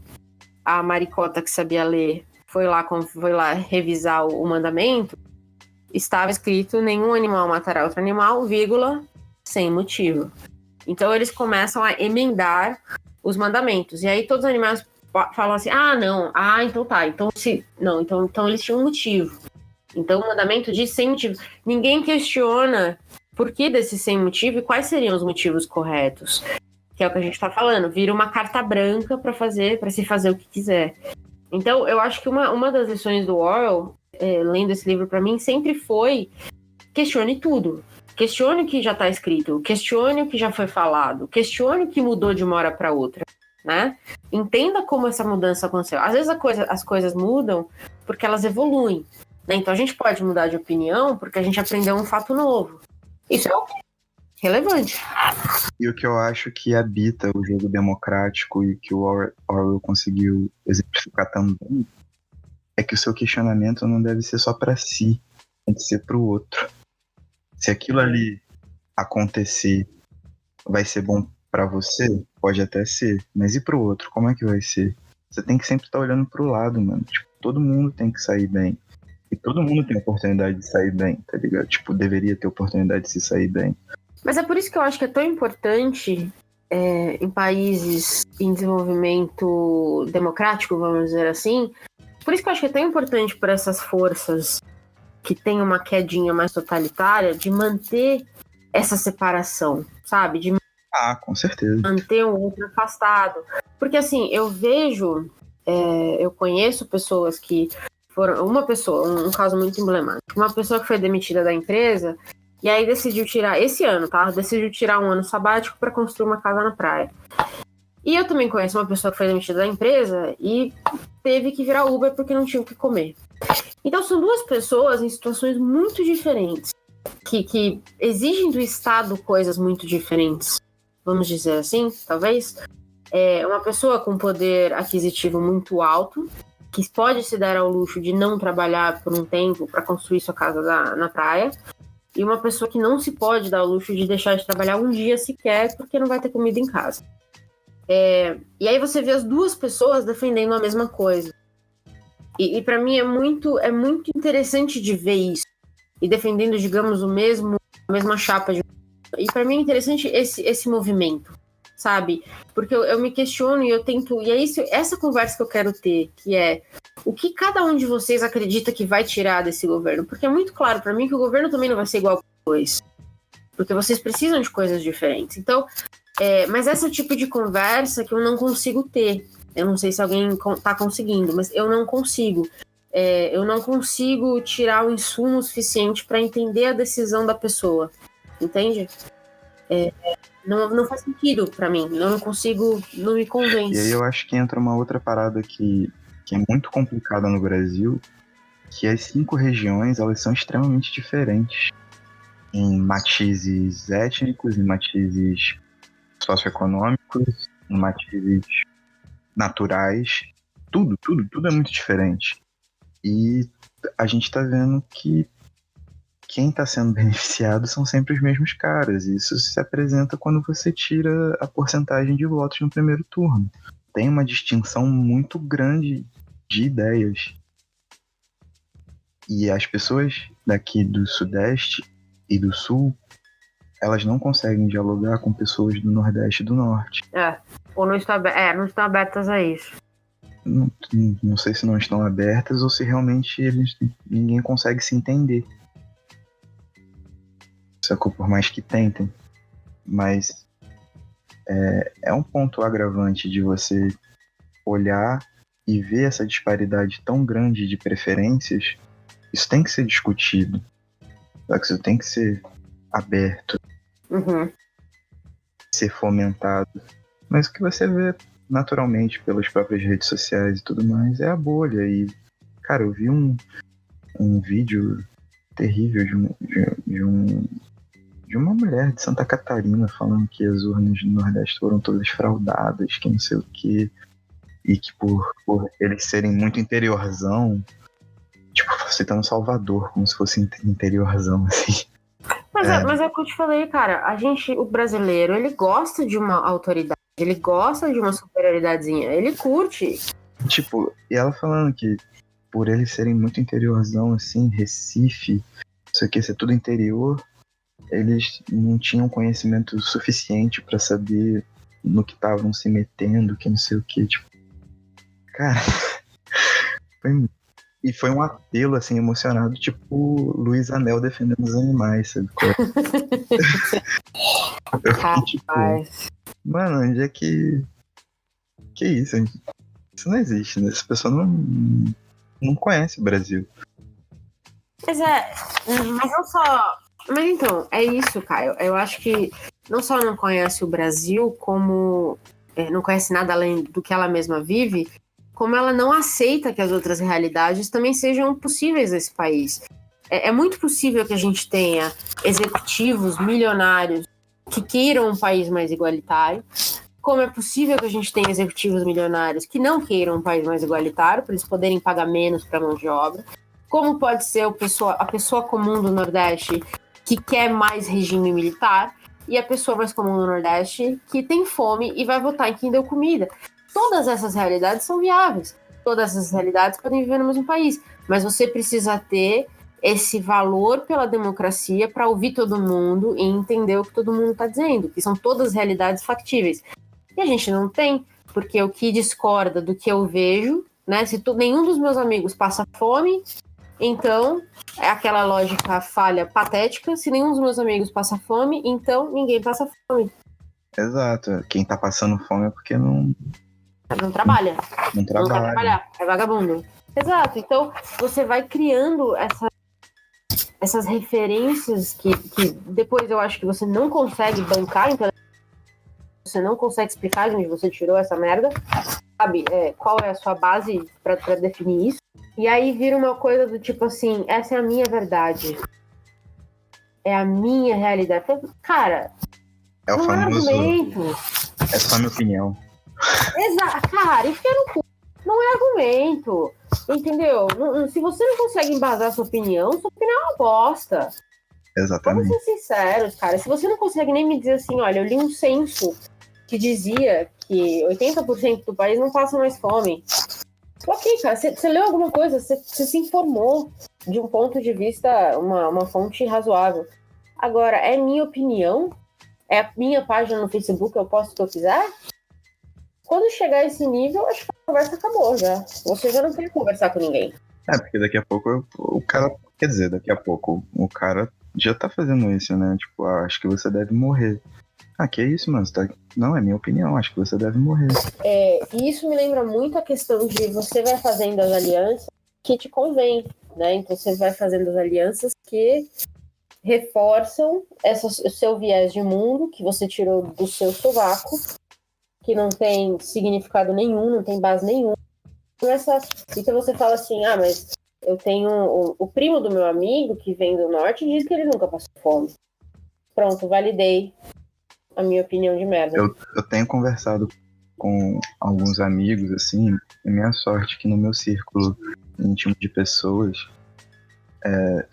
a Maricota, que sabia ler, foi lá revisar o mandamento, estava escrito: nenhum animal matará outro animal, vírgula, sem motivo. Então eles começam a emendar os mandamentos. E aí todos os animais falam assim: não, então tá, então eles tinham um motivo. Então o mandamento diz sem motivo. Ninguém questiona por que desse sem motivo e quais seriam os motivos corretos. Que é o que a gente tá falando, vira uma carta branca para se fazer o que quiser. Então eu acho que uma das lições do Orwell, lendo esse livro para mim, sempre foi: questione tudo. Questione o que já está escrito, questione o que já foi falado, questione o que mudou de uma hora para outra, né? Entenda como essa mudança aconteceu. Às vezes as coisas mudam porque elas evoluem, né? Então a gente pode mudar de opinião porque a gente aprendeu um fato novo. Isso é relevante. E o que eu acho que habita o jogo democrático e que o Orwell conseguiu exemplificar também é que o seu questionamento não deve ser só para si, tem que ser para o outro. Se aquilo ali acontecer, vai ser bom para você? Pode até ser, mas e pro outro? Como é que vai ser? Você tem que sempre estar olhando pro lado, mano. Tipo, todo mundo tem que sair bem. E todo mundo tem a oportunidade de sair bem, tá ligado? Tipo, deveria ter oportunidade de se sair bem. Mas é por isso que eu acho que é tão importante em países em desenvolvimento democrático, vamos dizer assim. Por isso que eu acho que é tão importante para essas forças que tem uma quedinha mais totalitária, de manter essa separação, sabe? De com certeza. manter um outro afastado. Porque, assim, eu vejo, eu conheço pessoas que foram... Uma pessoa, um caso muito emblemático, uma pessoa que foi demitida da empresa e aí decidiu tirar, esse ano, tá? Decidiu tirar um ano sabático para construir uma casa na praia. E eu também conheço uma pessoa que foi demitida da empresa e teve que virar Uber porque não tinha o que comer. Então são duas pessoas em situações muito diferentes, que exigem do Estado coisas muito diferentes, vamos dizer assim, talvez. Uma pessoa com poder aquisitivo muito alto, que pode se dar ao luxo de não trabalhar por um tempo para construir sua casa na praia, e uma pessoa que não se pode dar ao luxo de deixar de trabalhar um dia sequer porque não vai ter comida em casa. E aí você vê as duas pessoas defendendo a mesma coisa. E para mim é muito interessante de ver isso. E defendendo, digamos, a mesma chapa. E para mim é interessante esse movimento, sabe? Porque eu me questiono e eu tento... E é essa conversa que eu quero ter, que é o que cada um de vocês acredita que vai tirar desse governo. Porque é muito claro para mim que o governo também não vai ser igual a vocês. Porque vocês precisam de coisas diferentes. Então, mas esse é o tipo de conversa que eu não consigo ter. Eu não sei se alguém está conseguindo, mas eu não consigo. Eu não consigo tirar o insumo suficiente para entender a decisão da pessoa. Entende? Não faz sentido para mim. Eu não consigo, não me convence. E aí eu acho que entra uma outra parada que é muito complicada no Brasil, que as 5 regiões, elas são extremamente diferentes em matizes étnicos, em matizes socioeconômicos, em matizes naturais, tudo é muito diferente. E a gente tá vendo que quem tá sendo beneficiado são sempre os mesmos caras. Isso se apresenta quando você tira a porcentagem de votos no primeiro turno. Tem uma distinção muito grande de ideias. E as pessoas daqui do Sudeste e do Sul, elas não conseguem dialogar com pessoas do Nordeste e do Norte. Ou não estão abertas a isso. não sei se não estão abertas ou se realmente ninguém consegue se entender. Sacou? Por mais que tentem. Mas é um ponto agravante de você olhar e ver essa disparidade tão grande de preferências. Isso tem que ser discutido. Isso tem que ser aberto. Uhum. Ser fomentado. Mas o que você vê naturalmente pelas próprias redes sociais e tudo mais é a bolha. E, cara, eu vi um vídeo terrível de uma mulher de Santa Catarina falando que as urnas do Nordeste foram todas fraudadas, que não sei o quê, e que por eles serem muito interiorzão, tipo, citando Salvador, como se fosse interiorzão, assim. Mas é o que eu te falei, cara, o brasileiro, ele gosta de uma autoridade, ele gosta de uma superioridadezinha, ele curte. Tipo, e ela falando que por eles serem muito interiorzão, assim, Recife, isso aqui ser tudo interior, eles não tinham conhecimento suficiente pra saber no que estavam se metendo, que não sei o que, tipo. Cara, foi um apelo, assim, emocionado, tipo Luiz Anel defendendo os animais, sabe? Eu fiquei tipo, mano, onde é que isso? Isso não existe, né? Essa pessoa não conhece o Brasil. Mas não só... Mas então, é isso, Caio. Eu acho que não só não conhece o Brasil, como não conhece nada além do que ela mesma vive, como ela não aceita que as outras realidades também sejam possíveis nesse país. É muito possível que a gente tenha executivos milionários que queiram um país mais igualitário, como é possível que a gente tenha executivos milionários que não queiram um país mais igualitário, para eles poderem pagar menos para mão de obra, como pode ser a pessoa comum do Nordeste que quer mais regime militar, e a pessoa mais comum do Nordeste que tem fome e vai votar em quem deu comida. Todas essas realidades são viáveis. Todas essas realidades podem viver no mesmo país. Mas você precisa ter esse valor pela democracia para ouvir todo mundo e entender o que todo mundo está dizendo, que são todas realidades factíveis. E a gente não tem, porque o que discorda do que eu vejo, né? Se nenhum dos meus amigos passa fome, então é aquela lógica falha patética. Se nenhum dos meus amigos passa fome, então ninguém passa fome. Exato. Quem tá passando fome é porque não trabalha. Não quer trabalhar. É vagabundo. Exato. Então você vai criando essas referências que depois eu acho que você não consegue bancar, então você não consegue explicar de onde você tirou essa merda, sabe? Qual é a sua base pra definir isso? E aí vira uma coisa do tipo assim, essa é a minha verdade. É a minha realidade. Cara, é o não famoso, é argumento. É só minha opinião. Exato, cara, enfia no cu. Não é argumento. Entendeu? Se você não consegue embasar sua opinião é uma bosta. Exatamente. Vamos ser sinceros, cara. Se você não consegue nem me dizer assim, olha, eu li um censo que dizia que 80% do país não passa mais fome. Ok, cara, você leu alguma coisa, você se informou de um ponto de vista, uma fonte razoável. Agora, é minha opinião? É a minha página no Facebook, eu posto o que eu quiser? Quando chegar a esse nível, acho que a conversa acabou já. Você já não tem que conversar com ninguém. Porque daqui a pouco o cara... Quer dizer, daqui a pouco o cara já tá fazendo isso, né? Tipo, acho que você deve morrer. Que é isso, mano? Não, é minha opinião, acho que você deve morrer. E isso me lembra muito a questão de você vai fazendo as alianças que te convém, né? Então você vai fazendo as alianças que reforçam o seu viés de mundo que você tirou do seu sovaco, que não tem significado nenhum, não tem base nenhuma. Então você fala assim, mas eu tenho o primo do meu amigo que vem do norte e diz que ele nunca passou fome. Pronto, validei a minha opinião de merda. Eu tenho conversado com alguns amigos, assim, é minha sorte que no meu círculo íntimo de pessoas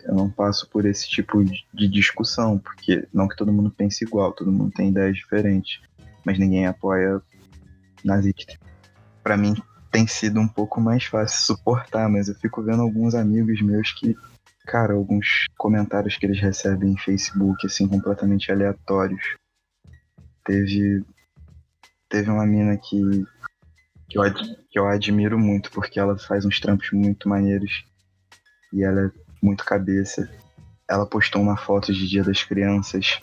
eu não passo por esse tipo de discussão, porque não que todo mundo pense igual, todo mundo tem ideias diferentes, mas ninguém apoia nazista. Pra mim tem sido um pouco mais fácil suportar, mas eu fico vendo alguns amigos meus que, cara, alguns comentários que eles recebem em Facebook, assim, completamente aleatórios. Teve uma mina que que eu admiro muito, porque ela faz uns trampos muito maneiros e ela é muito cabeça. Ela postou uma foto de Dia das Crianças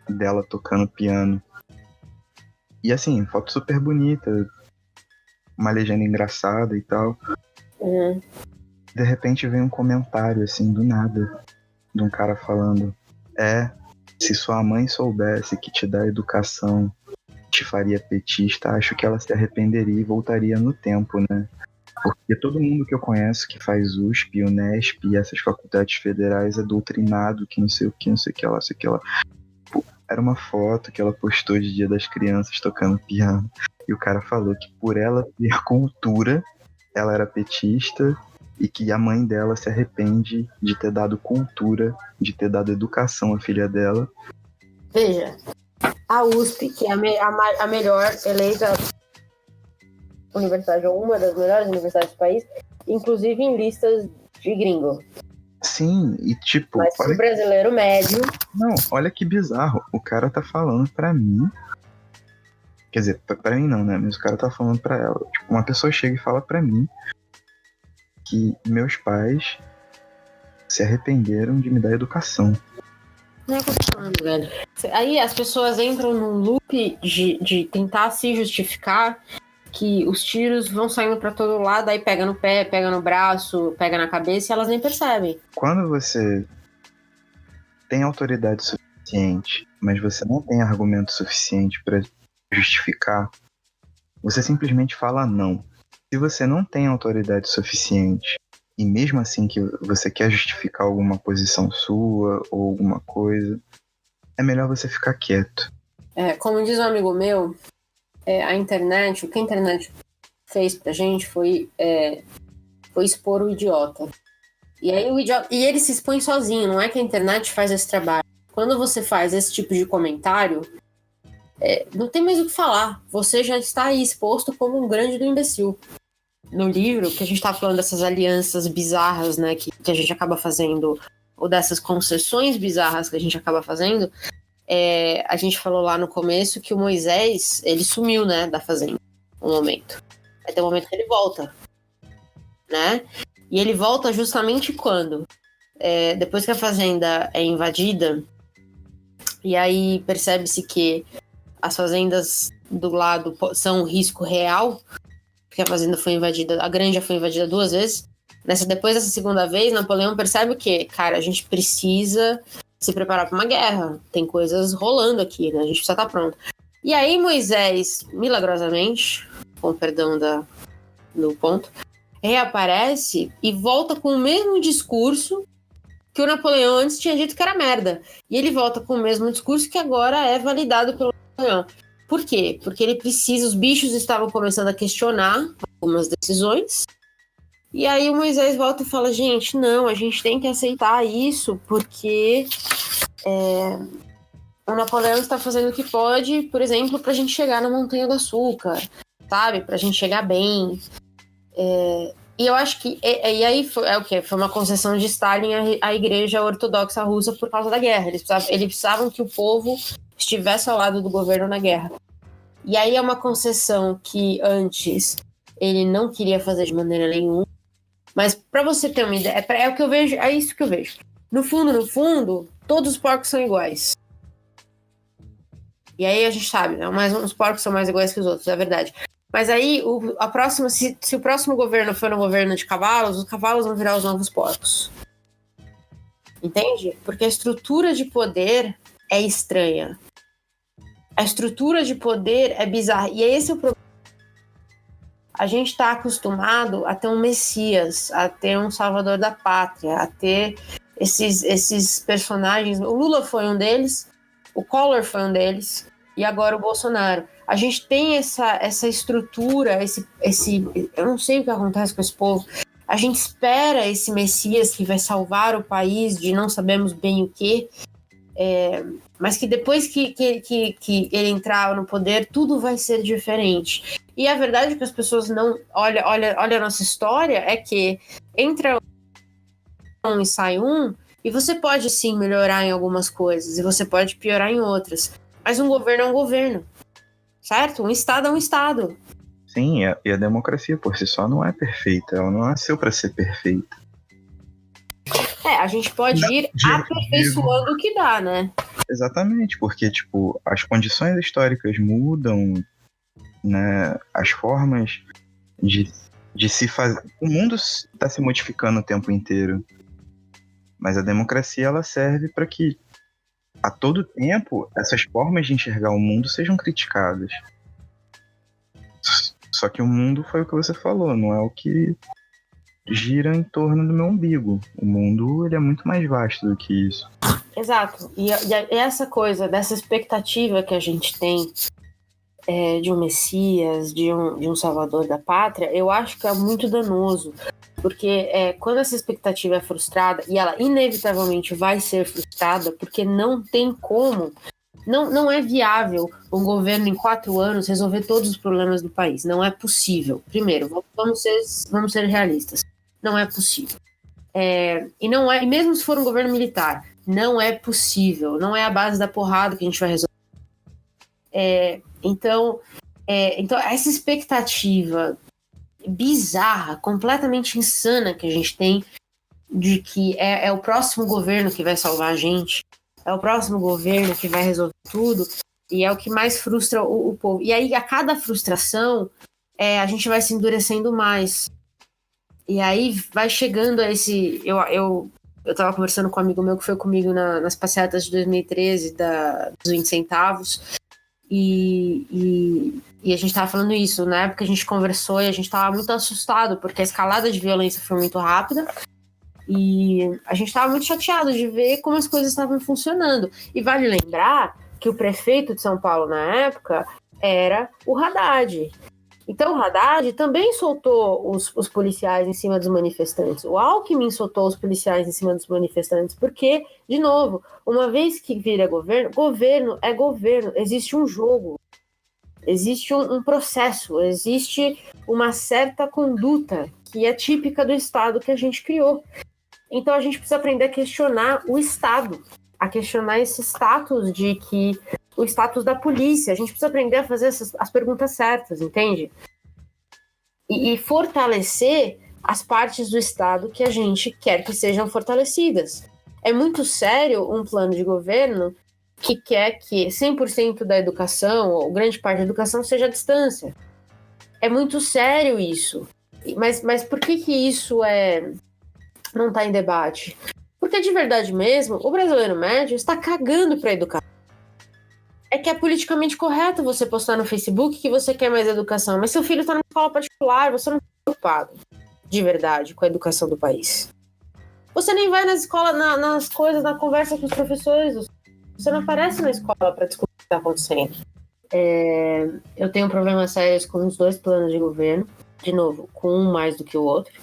dela tocando piano. E assim, foto super bonita, uma legenda engraçada e tal. Uhum. De repente vem um comentário, assim, do nada, de um cara falando: se sua mãe soubesse que te dá educação te faria petista, acho que ela se arrependeria e voltaria no tempo, né? Porque todo mundo que eu conheço que faz USP, Unesp e essas faculdades federais é doutrinado que não sei o que, não sei o que lá, sei o que lá. Era uma foto que ela postou de Dia das Crianças tocando piano. E o cara falou que por ela ter cultura, ela era petista e que a mãe dela se arrepende de ter dado cultura, de ter dado educação à filha dela. Veja, a USP, que é a melhor eleita universidade, ou uma das melhores universidades do país, inclusive em listas de gringo. Sim, e tipo... Mas o brasileiro médio... Não, olha que bizarro. O cara tá falando pra mim... Quer dizer, pra mim não, né? Mas o cara tá falando pra ela. Tipo, uma pessoa chega e fala pra mim que meus pais se arrependeram de me dar educação. Não é o que eu tô falando, velho. Aí as pessoas entram num loop de tentar se justificar que os tiros vão saindo pra todo lado, aí pega no pé, pega no braço, pega na cabeça e elas nem percebem. Quando você tem autoridade suficiente, mas você não tem argumento suficiente pra justificar, você simplesmente fala não. Se você não tem autoridade suficiente e mesmo assim que você quer justificar alguma posição sua ou alguma coisa, é melhor você ficar quieto. Como diz um amigo meu, a internet, o que a internet fez pra gente foi expor o idiota. E aí e ele se expõe sozinho, não é que a internet faz esse trabalho. Quando você faz esse tipo de comentário, não tem mais o que falar. Você já está aí exposto como um grande do imbecil. No livro, que a gente tá falando dessas alianças bizarras, né, que a gente acaba fazendo, ou dessas concessões bizarras que a gente acaba fazendo, a gente falou lá no começo que o Moisés, ele sumiu, né, da fazenda, um momento. Aí tem um momento que ele volta, né? E ele volta justamente quando? Depois que a fazenda é invadida, e aí percebe-se que as fazendas do lado são um risco real, porque a fazenda foi invadida, a granja foi invadida 2 vezes. Depois dessa segunda vez, Napoleão percebe o quê? Cara, a gente precisa se preparar para uma guerra. Tem coisas rolando aqui, né? A gente precisa estar pronto. E aí Moisés, milagrosamente, com perdão do ponto, reaparece e volta com o mesmo discurso que o Napoleão antes tinha dito que era merda. E ele volta com o mesmo discurso que agora é validado pelo Napoleão. Por quê? Porque ele precisa, os bichos estavam começando a questionar algumas decisões, e aí o Moisés volta e fala, gente, não, a gente tem que aceitar isso, porque o Napoleão está fazendo o que pode, por exemplo, pra gente chegar na Montanha do Açúcar, sabe? Pra gente chegar bem. E eu acho que, e aí foi o quê? Foi uma concessão de Stalin à Igreja Ortodoxa Russa por causa da guerra. Eles precisavam que o povo estivesse ao lado do governo na guerra. E aí é uma concessão que antes ele não queria fazer de maneira nenhuma. Mas pra você ter uma ideia, é o que eu vejo, é isso que eu vejo. No fundo, todos os porcos são iguais. E aí a gente sabe, né? Os porcos são mais iguais que os outros, é verdade. Mas aí, se o próximo governo for um governo de cavalos, os cavalos vão virar os novos porcos. Entende? Porque a estrutura de poder é estranha. A estrutura de poder é bizarra. E esse é o problema. A gente está acostumado a ter um Messias, a ter um salvador da pátria, a ter esses personagens. O Lula foi um deles, o Collor foi um deles, e agora o Bolsonaro. A gente tem essa estrutura, eu não sei o que acontece com esse povo. A gente espera esse Messias que vai salvar o país de não sabemos bem o quê, mas que depois que ele entrar no poder, tudo vai ser diferente. E a verdade é que as pessoas não... Olha a nossa história, é que entra um e sai um, e você pode sim melhorar em algumas coisas, e você pode piorar em outras. Mas um governo é um governo. Certo? Um estado é um estado. Sim, e a democracia por si só não é perfeita, ela não nasceu para ser perfeita. A gente pode ir aperfeiçoando o que dá, né? Exatamente, porque, tipo, as condições históricas mudam, né? As formas de se fazer... O mundo está se modificando o tempo inteiro. Mas a democracia, ela serve para que, a todo tempo, essas formas de enxergar o mundo sejam criticadas. Só que o mundo foi o que você falou, não é o que gira em torno do meu umbigo. O mundo, ele é muito mais vasto do que isso. Exato. E essa coisa, dessa expectativa que a gente tem de um Messias, de um Salvador da Pátria, eu acho que é muito danoso. Porque quando essa expectativa é frustrada, e ela inevitavelmente vai ser frustrada, porque não tem como, não é viável um governo em 4 anos resolver todos os problemas do país. Não é possível. Primeiro, vamos ser realistas. Não é possível. E mesmo se for um governo militar, não é possível. Não é a base da porrada que a gente vai resolver. Então, essa expectativa bizarra, completamente insana que a gente tem de que é o próximo governo que vai salvar a gente, é o próximo governo que vai resolver tudo, e é o que mais frustra o povo. E aí, a cada frustração, a gente vai se endurecendo mais. E aí vai chegando a esse... Eu tava conversando com um amigo meu que foi comigo nas passeatas de 2013 dos 20 centavos, e a gente tava falando isso. Na época a gente conversou e a gente tava muito assustado, porque a escalada de violência foi muito rápida, e a gente tava muito chateado de ver como as coisas estavam funcionando. E vale lembrar que o prefeito de São Paulo na época era o Haddad. Então o Haddad também soltou os policiais em cima dos manifestantes. O Alckmin soltou os policiais em cima dos manifestantes, porque, de novo, uma vez que vira governo, governo é governo. Existe um jogo, existe um processo, existe uma certa conduta que é típica do Estado que a gente criou. Então a gente precisa aprender a questionar o Estado, a questionar esse status de que... o status da polícia. A gente precisa aprender a fazer as perguntas certas, entende? E fortalecer as partes do Estado que a gente quer que sejam fortalecidas. É muito sério um plano de governo que quer que 100% da educação, ou grande parte da educação, seja à distância. É muito sério isso. Mas por que isso não está em debate? Porque, de verdade mesmo, o brasileiro médio está cagando para a educação. É que é politicamente correto você postar no Facebook que você quer mais educação, mas seu filho está na escola particular, você não está preocupado de verdade com a educação do país. Você nem vai nas escolas, nas coisas, na conversa com os professores, você não aparece na escola para discutir o que está acontecendo. Eu tenho problemas sérios com os 2 planos de governo, de novo, com um mais do que o outro,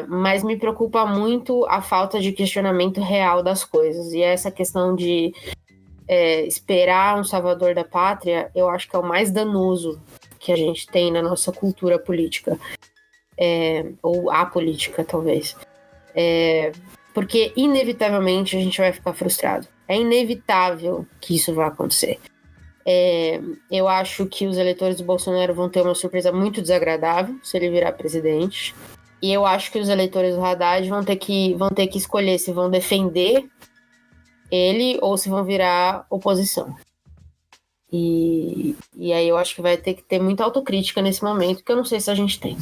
mas me preocupa muito a falta de questionamento real das coisas, e essa questão de esperar um salvador da pátria, eu acho que é o mais danoso que a gente tem na nossa cultura política, ou apolítica, talvez. Porque, inevitavelmente, a gente vai ficar frustrado. É inevitável que isso vai acontecer. Eu acho que os eleitores do Bolsonaro vão ter uma surpresa muito desagradável se ele virar presidente. E eu acho que os eleitores do Haddad vão ter que escolher se vão defender ele ou se vão virar oposição. E aí eu acho que vai ter que ter muita autocrítica nesse momento, que eu não sei se a gente tem.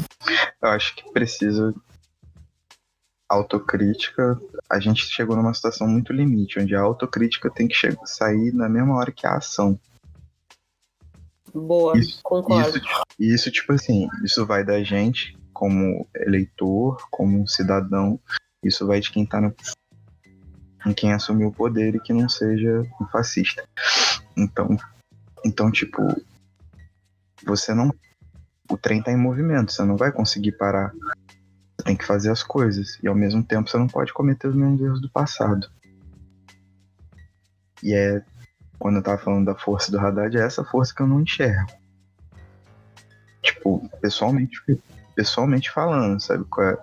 Eu acho que precisa autocrítica. A gente chegou numa situação muito limite, onde a autocrítica tem que sair na mesma hora que a ação. Boa, concordo. Isso, tipo assim, isso vai da gente como eleitor, como cidadão, isso vai de quem tá em quem assumiu o poder e que não seja um fascista. Então, tipo, o trem tá em movimento, você não vai conseguir parar. Você tem que fazer as coisas, e ao mesmo tempo você não pode cometer os mesmos erros do passado. E quando eu tava falando da força do Haddad, é essa força que eu não enxergo. Tipo, pessoalmente falando, sabe qual é?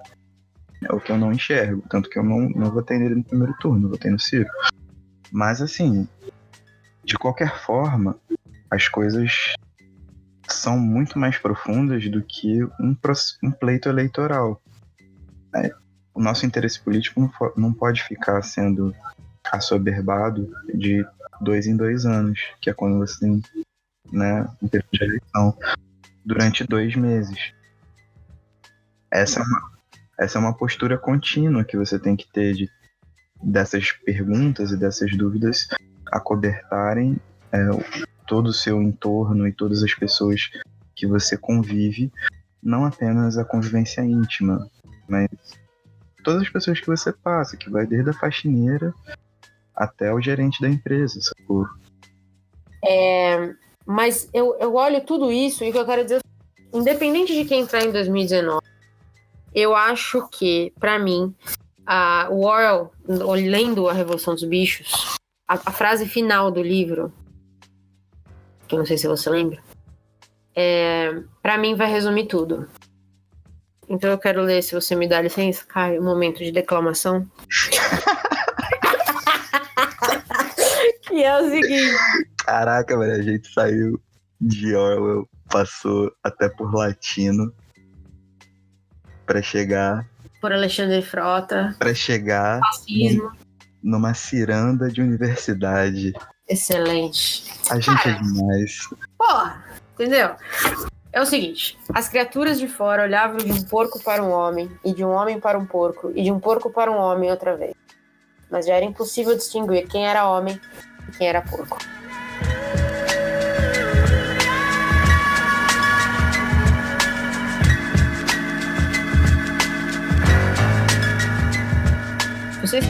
É o que eu não enxergo, tanto que eu não votei nele no primeiro turno, eu votei no Ciro. Mas assim, de qualquer forma, as coisas são muito mais profundas do que um pleito eleitoral. O nosso interesse político não pode ficar sendo assoberbado de 2 em 2 anos, que é quando você tem, né, um período de eleição, durante 2 meses. Essa é uma postura contínua que você tem que ter dessas perguntas e dessas dúvidas acobertarem todo o seu entorno e todas as pessoas que você convive, não apenas a convivência íntima, mas todas as pessoas que você passa, que vai desde a faxineira até o gerente da empresa, sacou? Mas eu olho tudo isso e o que eu quero dizer, independente de quem entrar em 2019, eu acho que, pra mim, o Orwell, lendo A Revolução dos Bichos, a frase final do livro, que eu não sei se você lembra, pra mim vai resumir tudo. Então eu quero ler, se você me dá licença, Caio, um momento de declamação. Que é o seguinte. Caraca, velho, a gente saiu de Orwell, passou até por Latino pra chegar... Por Alexandre Frota. Pra chegar... Fascismo. Numa ciranda de universidade. Excelente. A gente é demais. Porra, entendeu? É o seguinte, as criaturas de fora olhavam de um porco para um homem, e de um homem para um porco, e de um porco para um homem outra vez. Mas já era impossível distinguir quem era homem e quem era porco. Vocês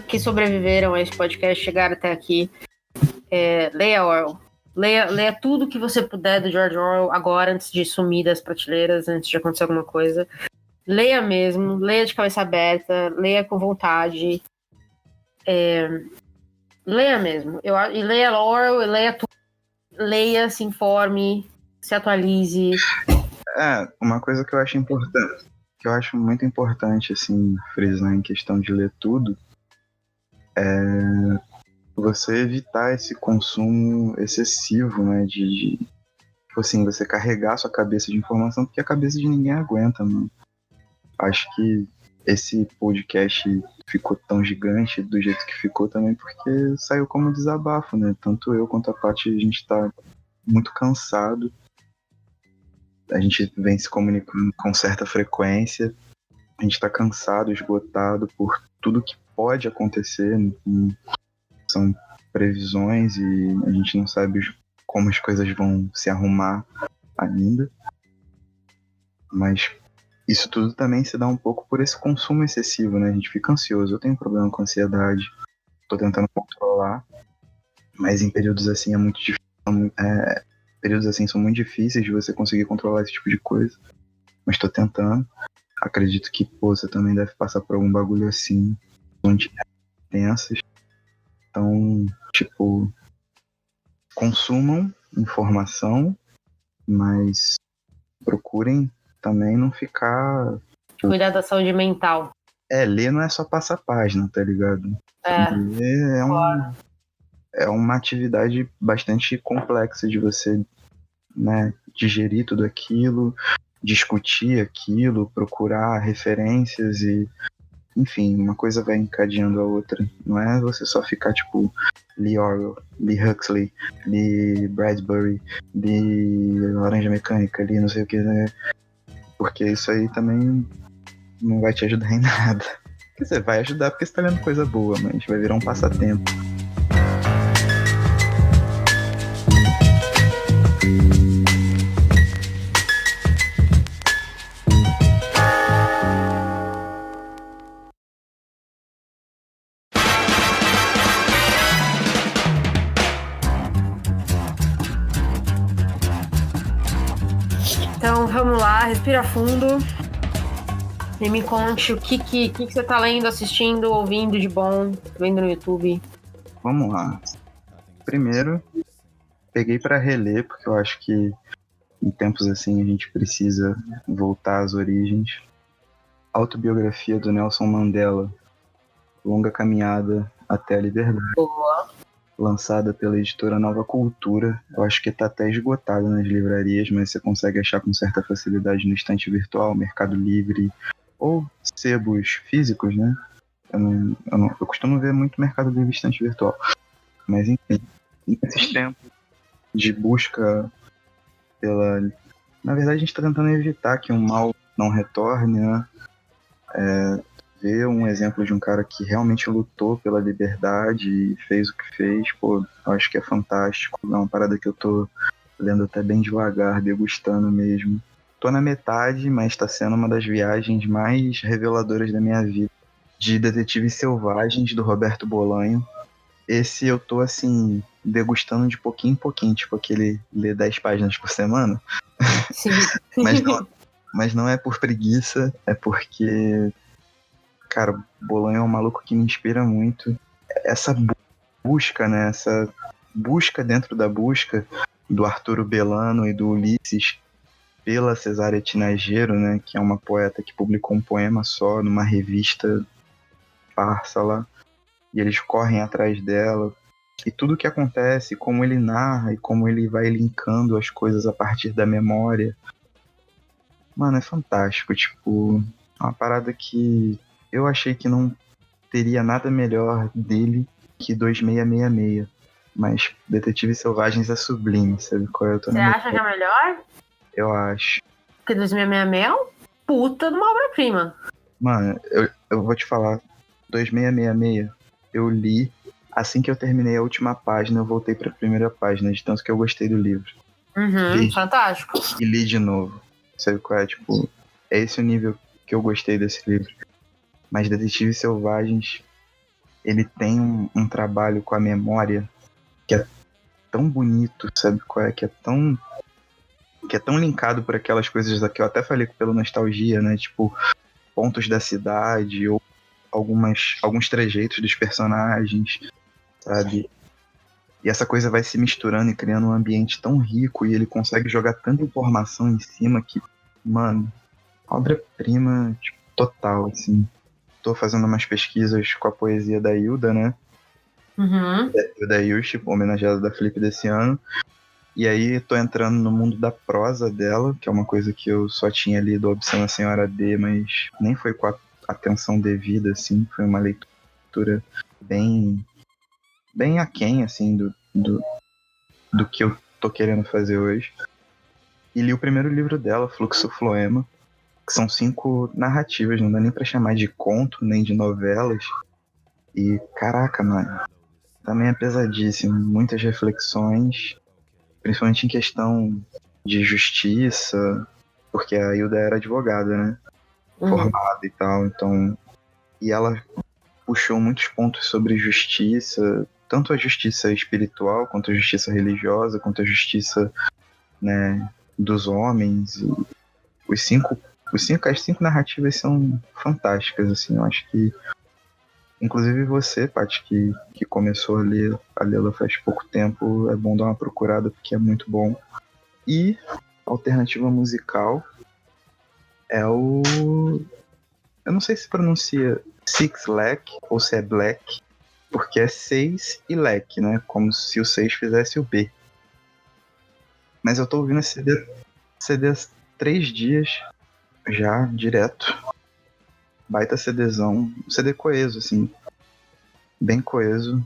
que sobreviveram a esse podcast, chegaram até aqui, leia Orwell. Leia tudo que você puder do George Orwell agora, antes de sumir das prateleiras, antes de acontecer alguma coisa. Leia mesmo, leia de cabeça aberta, leia com vontade. Leia mesmo. E leia Orwell, leia tudo. Leia, se informe, se atualize. Uma coisa que eu acho importante, que eu acho muito importante, assim, frisar em questão de ler tudo, é você evitar esse consumo excessivo, né, de assim, você carregar sua cabeça de informação, porque a cabeça de ninguém aguenta, mano. Acho que esse podcast ficou tão gigante do jeito que ficou também porque saiu como desabafo, né? Tanto eu quanto a Paty, a gente tá muito cansado. A gente vem se comunicando com certa frequência. A gente tá cansado, esgotado por tudo que pode acontecer. São previsões e a gente não sabe como as coisas vão se arrumar ainda. Mas isso tudo também se dá um pouco por esse consumo excessivo, né? A gente fica ansioso. Eu tenho problema com ansiedade. Tô tentando controlar. Mas em períodos assim é muito difícil. Períodos assim são muito difíceis de você conseguir controlar esse tipo de coisa. Mas tô tentando. Acredito que, você também deve passar por algum bagulho assim. Onde tensas. Então, consumam informação, mas procurem também não ficar... Cuidar da saúde mental. Ler não é só passar página, tá ligado? Ler é uma atividade bastante complexa de você, né, digerir tudo aquilo, discutir aquilo, procurar referências e... Enfim, uma coisa vai encadeando a outra. Não é você só ficar, Lee Orwell, Lee Huxley, Lee Bradbury, Lee Laranja Mecânica, Lee não sei o que, né? Porque isso aí também não vai te ajudar em nada. Quer dizer, vai ajudar porque você tá lendo coisa boa, mas vai virar um passatempo. Então vamos lá, respira fundo e me conte o que você tá lendo, assistindo, ouvindo de bom, vendo no YouTube. Vamos lá. Primeiro, peguei pra reler, porque eu acho que em tempos assim a gente precisa voltar às origens. Autobiografia do Nelson Mandela, Longa Caminhada até a Liberdade. Boa. lançada pela editora Nova Cultura. Eu acho que está até esgotada nas livrarias, mas você consegue achar com certa facilidade no estante virtual, Mercado Livre ou sebos físicos, né? Eu costumo ver muito Mercado Livre e estante virtual. Mas enfim, nesses tempos de busca pela... Na verdade, a gente está tentando evitar que um mal não retorne, né? Ver um exemplo de um cara que realmente lutou pela liberdade e fez o que fez, pô, eu acho que é fantástico. É uma parada que eu tô lendo até bem devagar, degustando mesmo. Tô na metade, mas tá sendo uma das viagens mais reveladoras da minha vida. De Detetives Selvagens, do Roberto Bolanho. Esse eu tô, assim, degustando de pouquinho em pouquinho, tipo aquele ler 10 páginas por semana. Sim. mas não é por preguiça, é porque... Cara, Bolanho é um maluco que me inspira muito. Essa busca, né? Essa busca dentro da busca do Arturo Belano e do Ulisses pela Cesária Tinagero, né? Que é uma poeta que publicou um poema só numa revista farsa lá. E eles correm atrás dela. E tudo que acontece, como ele narra e como ele vai linkando as coisas a partir da memória. Mano, é fantástico. Tipo, é uma parada que... Eu achei que não teria nada melhor dele que 2666. Mas Detetives Selvagens é sublime, sabe qual é? Eu tô Você acha que é melhor? Eu acho. Porque 2666 é um puta de uma obra-prima. Mano, eu vou te falar. 2666, eu li. Assim que eu terminei a última página, eu voltei pra primeira página, de tanto que eu gostei do livro. Fantástico. E li de novo. Sabe qual é? Tipo, é esse o nível que eu gostei desse livro. Mas Detetives Selvagens, ele tem um trabalho com a memória que é tão bonito, sabe qual é? Que é tão linkado por aquelas coisas que eu até falei pela nostalgia, né? Tipo, pontos da cidade ou alguns trejeitos dos personagens, sabe? E essa coisa vai se misturando e criando um ambiente tão rico e ele consegue jogar tanta informação em cima que, mano, obra-prima, tipo, total, assim. Tô fazendo umas pesquisas com a poesia da Hilda, né? Da Yushi, homenageada da Flip desse ano. E aí tô entrando no mundo da prosa dela, que é uma coisa que eu só tinha lido Obscena Senhora D, mas nem foi com a atenção devida, assim. Foi uma leitura bem aquém, assim, do que eu tô querendo fazer hoje. E li o primeiro livro dela, Fluxo Floema, que são 5 narrativas, não dá nem pra chamar de conto, nem de novelas. E, caraca, mano, também é pesadíssimo. Muitas reflexões, principalmente em questão de justiça, porque a Hilda era advogada, né? Formada e tal, então... E ela puxou muitos pontos sobre justiça, tanto a justiça espiritual, quanto a justiça religiosa, quanto a justiça, né, dos homens. E as 5 narrativas são fantásticas, assim, eu acho que inclusive você, Paty, que começou a lê-la faz pouco tempo, é bom dar uma procurada porque é muito bom. E alternativa musical é o... Eu não sei se pronuncia Six Lack ou se é Black, porque é 6 e Lack, né? Como se o 6 fizesse o B. Mas eu tô ouvindo esse CD há 3 dias já, direto. Baita CDzão. Um CD coeso, assim. Bem coeso.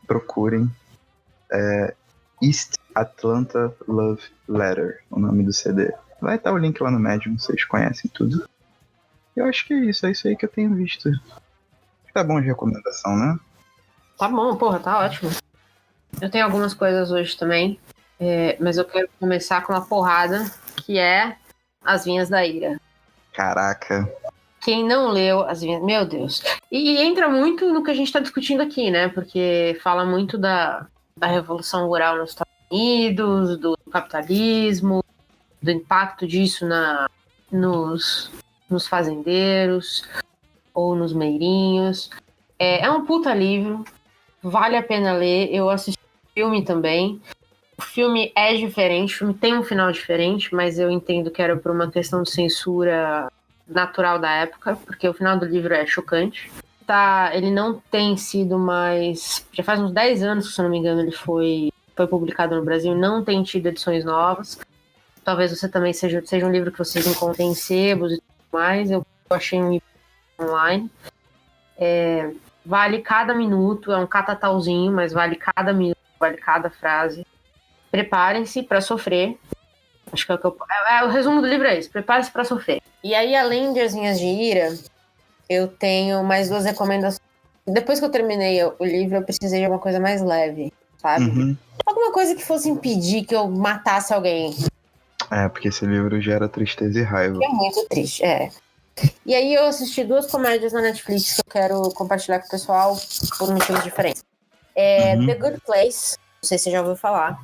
Procurem. East Atlanta Love Letter, o nome do CD. Vai estar o link lá no Medium, vocês conhecem tudo. Eu acho que é isso aí que eu tenho visto. Tá bom de recomendação, né? Tá bom, porra, tá ótimo. Eu tenho algumas coisas hoje também, mas eu quero começar com uma porrada, que é As Vinhas da Ira. Caraca. Quem não leu As Vinhas... Meu Deus. E entra muito no que a gente tá discutindo aqui, né? Porque fala muito da Revolução Rural nos Estados Unidos, do capitalismo, do impacto disso nos fazendeiros ou nos meirinhos. É um puta livro, vale a pena ler. Eu assisti o filme também. O filme é diferente, o filme tem um final diferente, mas eu entendo que era por uma questão de censura natural da época, porque o final do livro é chocante. ele não tem sido mais... Já faz uns 10 anos, se eu não me engano, ele foi publicado no Brasil, não tem tido edições novas. Talvez você também seja um livro que vocês encontrem em sebos e tudo mais. Eu achei um livro online. Vale cada minuto, é um catatauzinho, mas vale cada minuto, vale cada frase. Preparem-se para sofrer. Acho que o resumo do livro é isso. Prepare-se para sofrer. E aí, além de As Vinhas de Ira, eu tenho mais 2 recomendações. Depois que eu terminei o livro, eu precisei de uma coisa mais leve, sabe? Uhum. Alguma coisa que fosse impedir que eu matasse alguém. Porque esse livro gera tristeza e raiva. É muito triste, E aí eu assisti 2 comédias na Netflix que eu quero compartilhar com o pessoal por motivos diferentes. The Good Place, não sei se você já ouviu falar.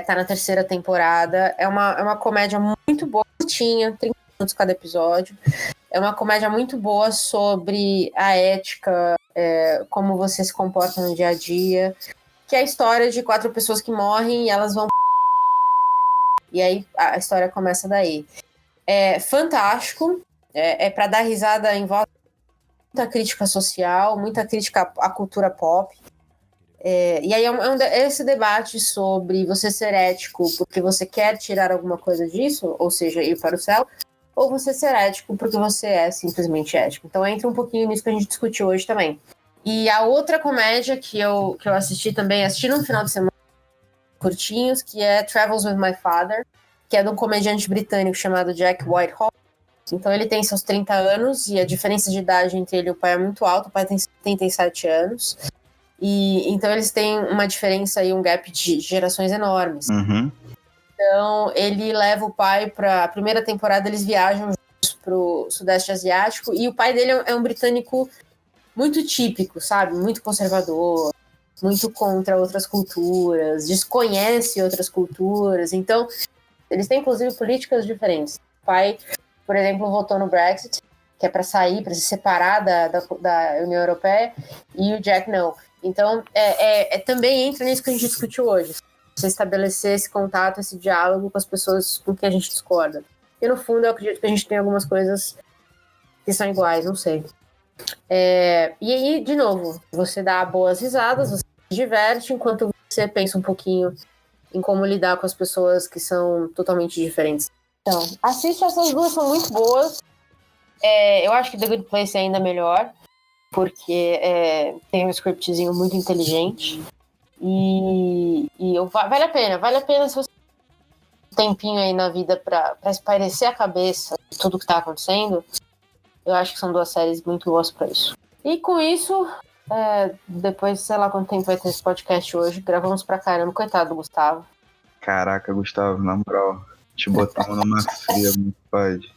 Tá na 3ª temporada. É uma comédia muito boa, curtinha, 30 minutos cada episódio. É uma comédia muito boa sobre a ética, como você se comporta no dia a dia. Que é a história de 4 pessoas que morrem e elas vão... E aí a história começa daí. É fantástico. É para dar risada em volta. Muita crítica social, muita crítica à cultura pop. E aí esse debate sobre você ser ético porque você quer tirar alguma coisa disso, ou seja, ir para o céu, ou você ser ético porque você é simplesmente ético. Então entra um pouquinho nisso que a gente discutiu hoje também. E a outra comédia que eu assisti no final de semana, curtinhos, que é Travels with My Father, que é de um comediante britânico chamado Jack Whitehall. Então ele tem seus 30 anos e a diferença de idade entre ele e o pai é muito alta, o pai tem 77 anos. E então eles têm uma diferença aí, um gap de gerações enormes. Uhum. Então ele leva o pai para a primeira temporada, eles viajam pro Sudeste Asiático e o pai dele é um britânico muito típico, sabe? Muito conservador, muito contra outras culturas, desconhece outras culturas. Então eles têm inclusive políticas diferentes. O pai, por exemplo, votou no Brexit, que é para sair, para se separar da União Europeia, e o Jack não. Então, também entra nisso que a gente discutiu hoje. Você estabelecer esse contato, esse diálogo com as pessoas com quem a gente discorda. E, no fundo, eu acredito que a gente tem algumas coisas que são iguais, não sei. E aí, de novo, você dá boas risadas, você se diverte, enquanto você pensa um pouquinho em como lidar com as pessoas que são totalmente diferentes. Então, assiste, essas 2, são muito boas. Eu acho que The Good Place é ainda melhor, porque tem um scriptzinho muito inteligente e vale a pena se você tem um tempinho aí na vida pra espairecer a cabeça de tudo que tá acontecendo. Eu acho que são 2 séries muito boas pra isso. E com isso, depois, sei lá quanto tempo vai ter esse podcast hoje, gravamos pra caramba, coitado do Gustavo. Caraca, Gustavo, na moral, te botamos numa fria, muito pode.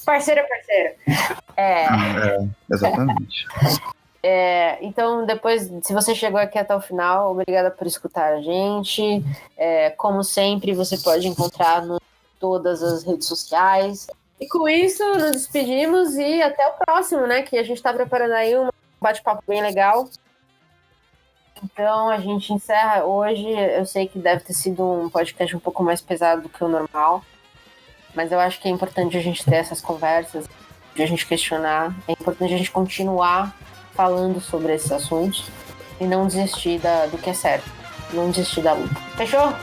Parceiro. Exatamente. Então, depois, se você chegou aqui até o final, obrigada por escutar a gente. Como sempre, você pode encontrar em todas as redes sociais. E com isso, nos despedimos e até o próximo, né? Que a gente tá preparando aí um bate-papo bem legal. Então, a gente encerra hoje. Eu sei que deve ter sido um podcast um pouco mais pesado do que o normal. Mas eu acho que é importante a gente ter essas conversas, de a gente questionar. É importante a gente continuar falando sobre esses assuntos e não desistir do que é certo. Não desistir da luta. Fechou?